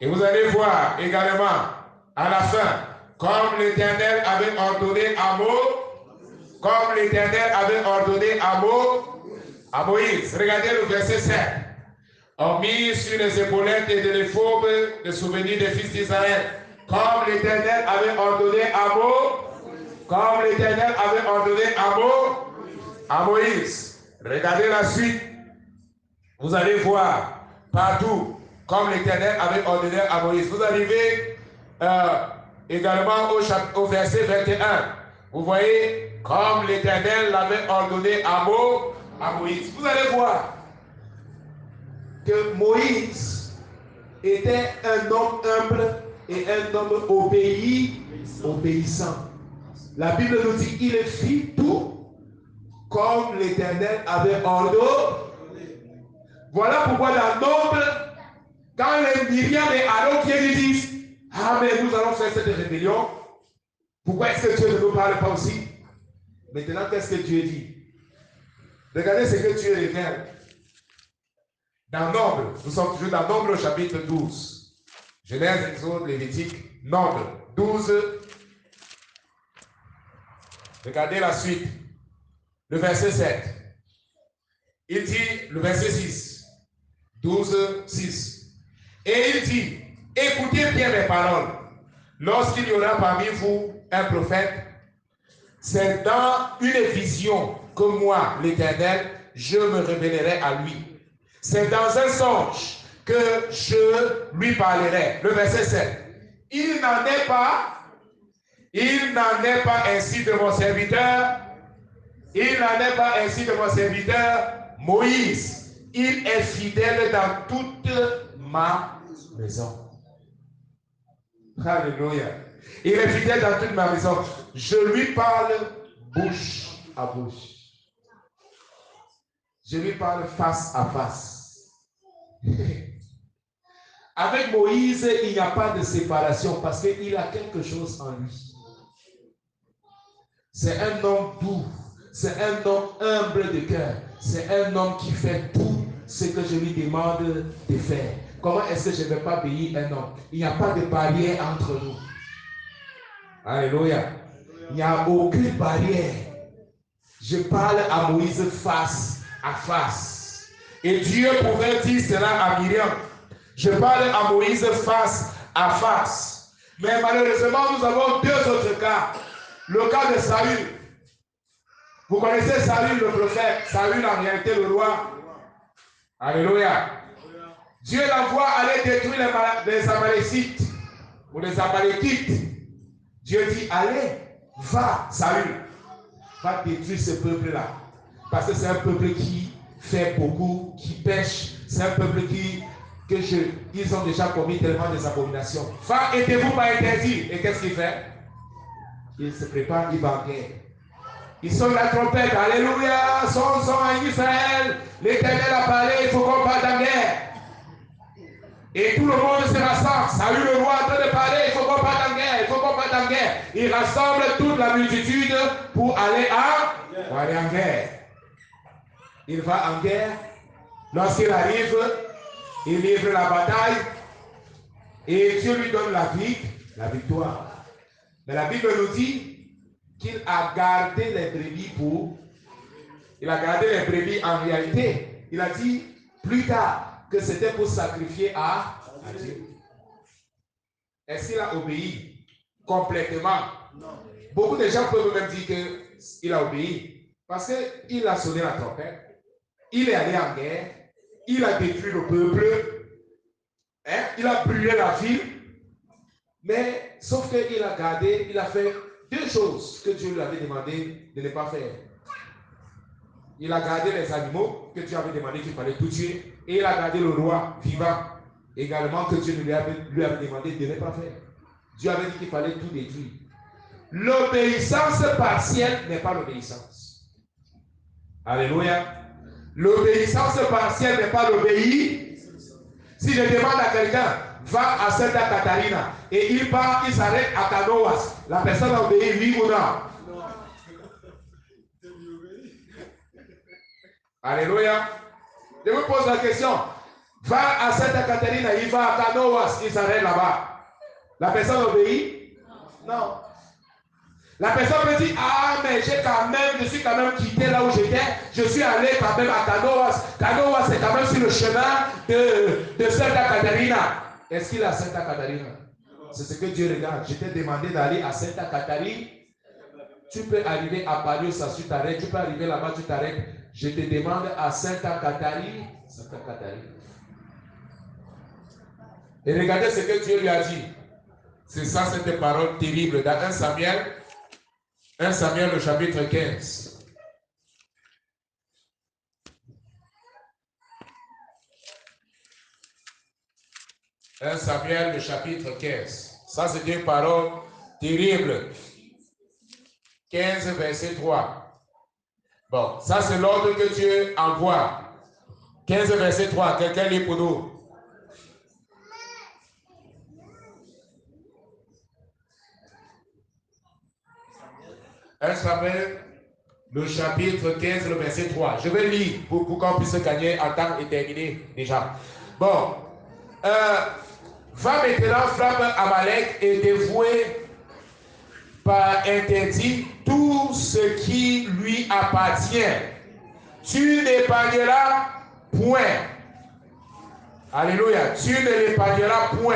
Et vous allez voir également à la fin, comme l'Éternel avait ordonné à Moïse. Regardez le verset 7. On mit sur les épaulettes de l'éphod le souvenir des fils d'Israël, comme l'Éternel avait ordonné à Moïse. Regardez la suite. Vous allez voir partout, comme l'Éternel avait ordonné à Moïse. Vous arrivez également au verset 21. Vous voyez, comme l'Éternel l'avait ordonné à Moïse. Vous allez voir que Moïse était un homme humble et un homme obéissant. La Bible nous dit qu'il fit tout comme l'Éternel avait ordonné. Voilà pourquoi dans Nombre, quand les Myriam et Aaron viennent lui disent, ah mais nous allons faire cette rébellion, pourquoi est-ce que Dieu ne nous parle pas aussi? Maintenant, qu'est-ce que Dieu dit? Regardez ce que Dieu révèle. Dans Nombre, nous sommes toujours dans Nombre au chapitre 12. Genèse, Exode, Lévitique, Nombre 12. Regardez la suite. Le verset 7. Il dit, le verset 6. 12, 6. Et il dit, écoutez bien mes paroles. Lorsqu'il y aura parmi vous un prophète, c'est dans une vision que moi, l'Éternel, je me révélerai à lui. C'est dans un songe que je lui parlerai. Le verset 7. Il n'en est pas ainsi de mon serviteur. Il n'en est pas ainsi de mon serviteur Moïse. Il est fidèle dans toute ma maison. Alléluia. Il est fidèle dans toute ma maison. Je lui parle bouche à bouche. Je lui parle face à face. Avec Moïse, il n'y a pas de séparation parce qu'il a quelque chose en lui. C'est un homme doux. C'est un homme humble de cœur. C'est un homme qui fait tout ce que je lui demande de faire. Comment est-ce que je ne vais pas payer un homme? Il n'y a pas de barrière entre nous. Alléluia. Il n'y a aucune barrière. Je parle à Moïse face à face. Et Dieu pouvait dire cela à Myriam. Je parle à Moïse face à face. Mais malheureusement, nous avons deux autres cas. Le cas de Saül. Vous connaissez Saül le prophète. Saül en réalité le roi. Alléluia. Dieu l'envoie aller détruire les Amalécites ou les Amalékites. Dieu dit, allez, va, Saül, va détruire ce peuple-là. Parce que c'est un peuple qui fait beaucoup, qui pêche. C'est un peuple ils ont déjà commis tellement des abominations. Va, aidez-vous pas interdire. Et qu'est-ce qu'il fait? Il se prépare, il va en guerre. Ils sonne la trompette, alléluia, son en Israël. L'Éternel a parlé, il faut qu'on parte en guerre. Et tout le monde se rassemble. Salut le roi en train de parler, il faut qu'on parte en guerre, il faut qu'on parte en guerre. Il rassemble toute la multitude pour aller en guerre. Il va en guerre. Lorsqu'il arrive, il livre la bataille. Et Dieu lui donne la victoire. Mais la Bible nous dit qu'il a gardé les brebis Il a gardé les brebis en réalité. Il a dit plus tard que c'était pour sacrifier à Dieu. Est-ce qu'il a obéi complètement? Non. Beaucoup de gens peuvent même dire qu'il a obéi. Parce qu'il a sonné la trompette. Il est allé en guerre. Il a détruit le peuple. Il a brûlé la ville. Mais sauf qu'il a gardé, il a fait deux choses que Dieu lui avait demandé de ne pas faire. Il a gardé les animaux que Dieu avait demandé qu'il fallait tout tuer. Et il a gardé le roi vivant également que Dieu lui avait demandé de ne pas faire. Dieu avait dit qu'il fallait tout détruire. L'obéissance partielle n'est pas l'obéissance. Alléluia. L'obéissance partielle n'est pas l'obéissance. Si je demande à quelqu'un, va à Santa Catarina, et il part, il s'arrête à Canoas, la personne obéit, oui ou non? Alléluia. Je vous pose la question. Va à Santa Catarina, il va à Canoas, il s'arrête là-bas. La personne obéit? Non. La personne me dit, ah, mais je suis quand même quitté là où j'étais. Je suis allé quand même à Canoas. Canoas, c'est quand même sur le chemin de Santa Catarina. Est-ce qu'il est à Santa Catarina? C'est ce que Dieu regarde. Je t'ai demandé d'aller à Santa Catarina. Tu peux arriver à Paris, ça tu t'arrêtes. Tu peux arriver là-bas, tu t'arrêtes. Je te demande à Santa Catarina. Santa Catarina. Et regardez ce que Dieu lui a dit. C'est ça, cette parole terrible. Dans 1 Samuel le chapitre 15. 1 Samuel le chapitre 15. Ça, c'est une parole terrible. 15, verset 3. Bon, ça, c'est l'ordre que Dieu envoie. 15, verset 3. Quelqu'un lit pour nous. Un Samuel Le chapitre 15, le verset 3. Je vais lire pour qu'on puisse gagner en temps et terminer déjà. Bon. Va maintenant frappe Amalek et dévouer par interdit tout ce qui lui appartient. Tu n'épargneras point. Alléluia. Tu ne l'épargneras point.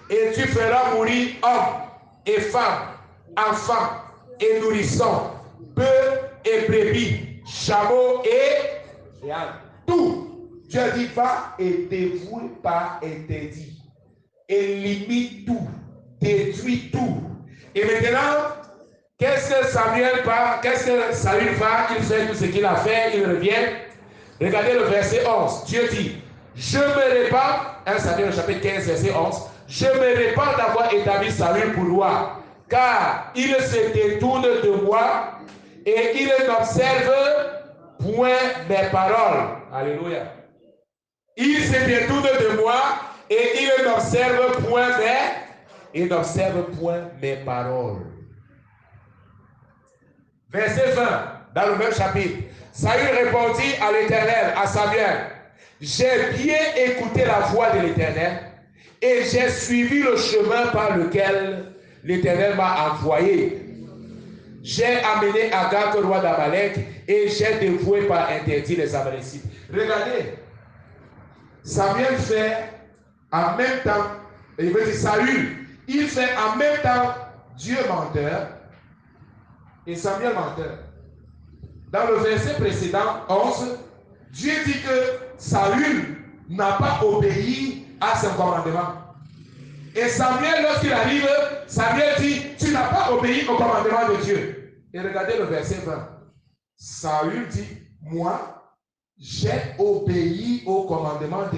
Et tu feras mourir hommes et femmes, enfants et nourrissons, bœufs et brebis, chameaux et tout. Dieu dit va et dévoue par interdit. Élimine tout, détruit tout. Et maintenant, qu'est-ce que Samuel va, qu'est-ce que Saül va, il fait tout ce qu'il a fait, il revient. Regardez le verset 11. Dieu dit, je me répands, 1 Samuel chapitre 15, verset 11, je me répands d'avoir établi Saül pour roi, car il se détourne de moi et il n'observe point mes paroles. Alléluia. Il se détourne de moi et il n'observe point mes paroles. Verset 20, dans le même chapitre. Saül répondit à l'Éternel, à Samuel, j'ai bien écouté la voix de l'Éternel et j'ai suivi le chemin par lequel l'Éternel m'a envoyé. J'ai amené Agag, roi d'Amalek, et j'ai dévoué par interdit les Amalécites. Regardez, Samuel fait en même temps, il veut dire Saül, il fait en même temps Dieu menteur et Samuel menteur. Dans le verset précédent, 11, Dieu dit que Saül n'a pas obéi à son commandement. Et Samuel, lorsqu'il arrive, Samuel dit, tu n'as pas obéi au commandement de Dieu. Et regardez le verset 20. Saül dit, moi, j'ai obéi au commandement de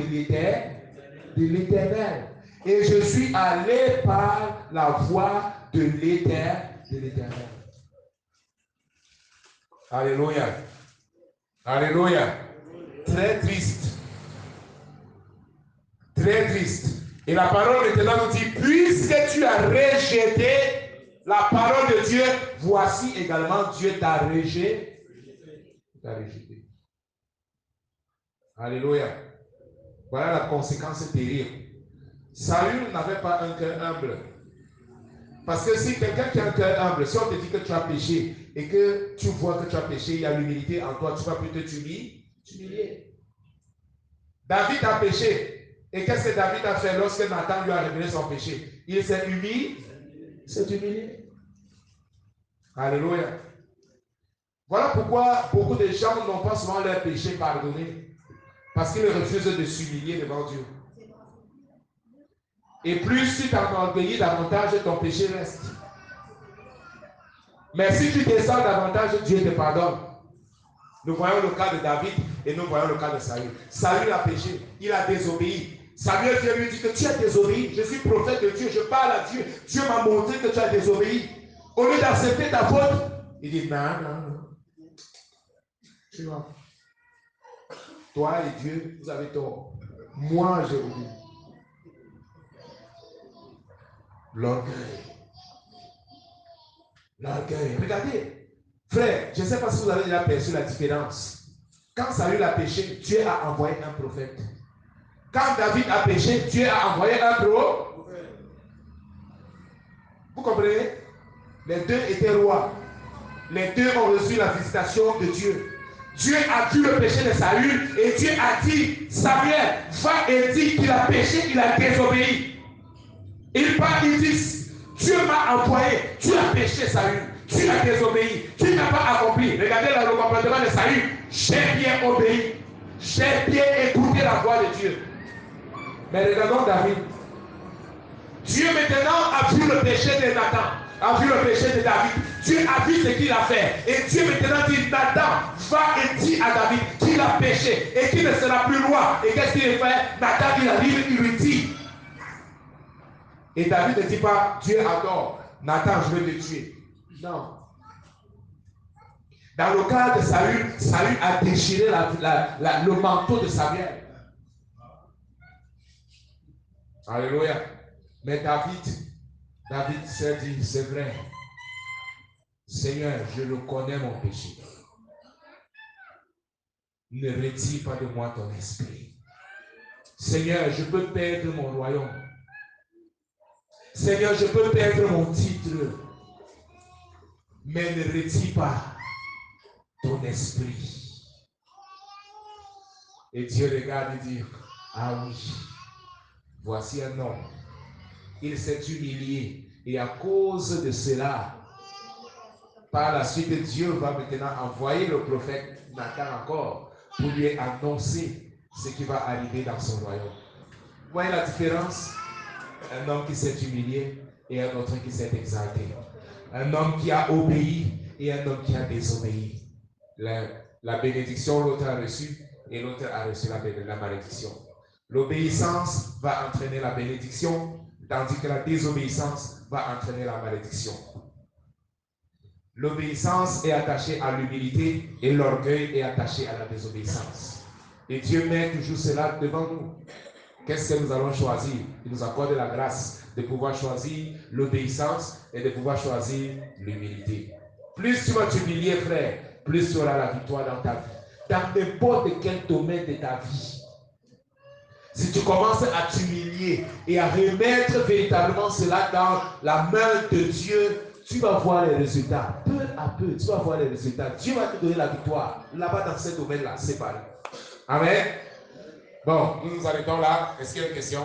l'Éternel. Et je suis allé par la voie de l'Éternel. Alléluia. Alléluia. Très triste. Très triste. Et la parole maintenant nous dit, puisque tu as rejeté la parole de Dieu, voici également Dieu t'a rejeté. Alléluia. Voilà la conséquence terrible. Saül n'avait pas un cœur humble. Parce que si quelqu'un qui a un cœur humble, si on te dit que tu as péché et que tu vois que tu as péché, il y a l'humilité en toi, tu vas plutôt t'humilier. David a péché. Et qu'est-ce que David a fait lorsque Nathan lui a révélé son péché? Il s'est humilié. Alléluia. Voilà pourquoi beaucoup de gens n'ont pas souvent leur péché pardonné. Parce qu'ils refusent de s'humilier devant Dieu. Et plus tu t'enorgueillis davantage, ton péché reste. Mais si tu descends davantage, Dieu te pardonne. Nous voyons le cas de David et nous voyons le cas de Saül. Saül a péché, il a désobéi. Samuel vient lui dire que tu as désobéi. Je suis prophète de Dieu, je parle à Dieu. Dieu m'a montré que tu as désobéi. Au lieu d'accepter ta faute, il dit non. Tu vois. Toi et Dieu, vous avez tort. Moi, je vous dis. L'orgueil. Regardez, frère, je ne sais pas si vous avez déjà perçu la différence. Quand Saül a péché, Dieu a envoyé un prophète. Quand David a péché, Dieu a envoyé un prophète. Vous comprenez? Les deux étaient rois. Les deux ont reçu la visitation de Dieu. Dieu a vu le péché de Saül et Dieu a dit, Samuel, va et dis qu'il a péché, il a désobéi. Il parle, il dit, Dieu m'a envoyé, tu as péché Saül, tu as désobéi, tu n'as pas accompli. Regardez là, le comportement de Saül, j'ai bien obéi, j'ai bien écouté la voix de Dieu. Mais regardons David. Dieu maintenant a vu le péché de Nathan, a vu le péché de David. Dieu a vu ce qu'il a fait. Et Dieu maintenant dit, Nathan, va et dis à David qu'il a péché et qu'il ne sera plus roi. Et qu'est-ce qu'il fait? Nathan, il arrive, il lui dit. Et David ne dit pas, Dieu adore, Nathan, je vais le tuer. Non. Dans le cas de Saül, Saül a déchiré le manteau de Samuel. Alléluia. Mais David s'est dit, c'est vrai. Seigneur, je reconnais mon péché. ne retire pas de moi ton esprit. Seigneur, je peux perdre mon royaume. Seigneur, je peux perdre mon titre, mais ne retire pas ton esprit. Et Dieu regarde et dit, ah oui, voici un homme. Il s'est humilié et à cause de cela, par la suite, Dieu va maintenant envoyer le prophète Nathan encore pour lui annoncer ce qui va arriver dans son royaume. Vous voyez la différence? Un homme qui s'est humilié et un autre qui s'est exalté. Un homme qui a obéi et un homme qui a désobéi. La bénédiction, l'autre a reçu et l'autre a reçu la malédiction. L'obéissance va entraîner la bénédiction, tandis que la désobéissance va entraîner la malédiction. L'obéissance est attachée à l'humilité et l'orgueil est attaché à la désobéissance. Et Dieu met toujours cela devant nous. Qu'est-ce que nous allons choisir? Il nous accorde la grâce de pouvoir choisir l'obéissance et de pouvoir choisir l'humilité. Plus tu vas t'humilier, frère, plus tu auras la victoire dans ta vie. Dans n'importe quel domaine de ta vie. Si tu commences à t'humilier et à remettre véritablement cela dans la main de Dieu, tu vas voir les résultats. Peu à peu, tu vas voir les résultats. Dieu va te donner la victoire. Là-bas, dans ce domaine-là, séparé. Amen. Bon, nous nous arrêtons là. Est-ce qu'il y a une question?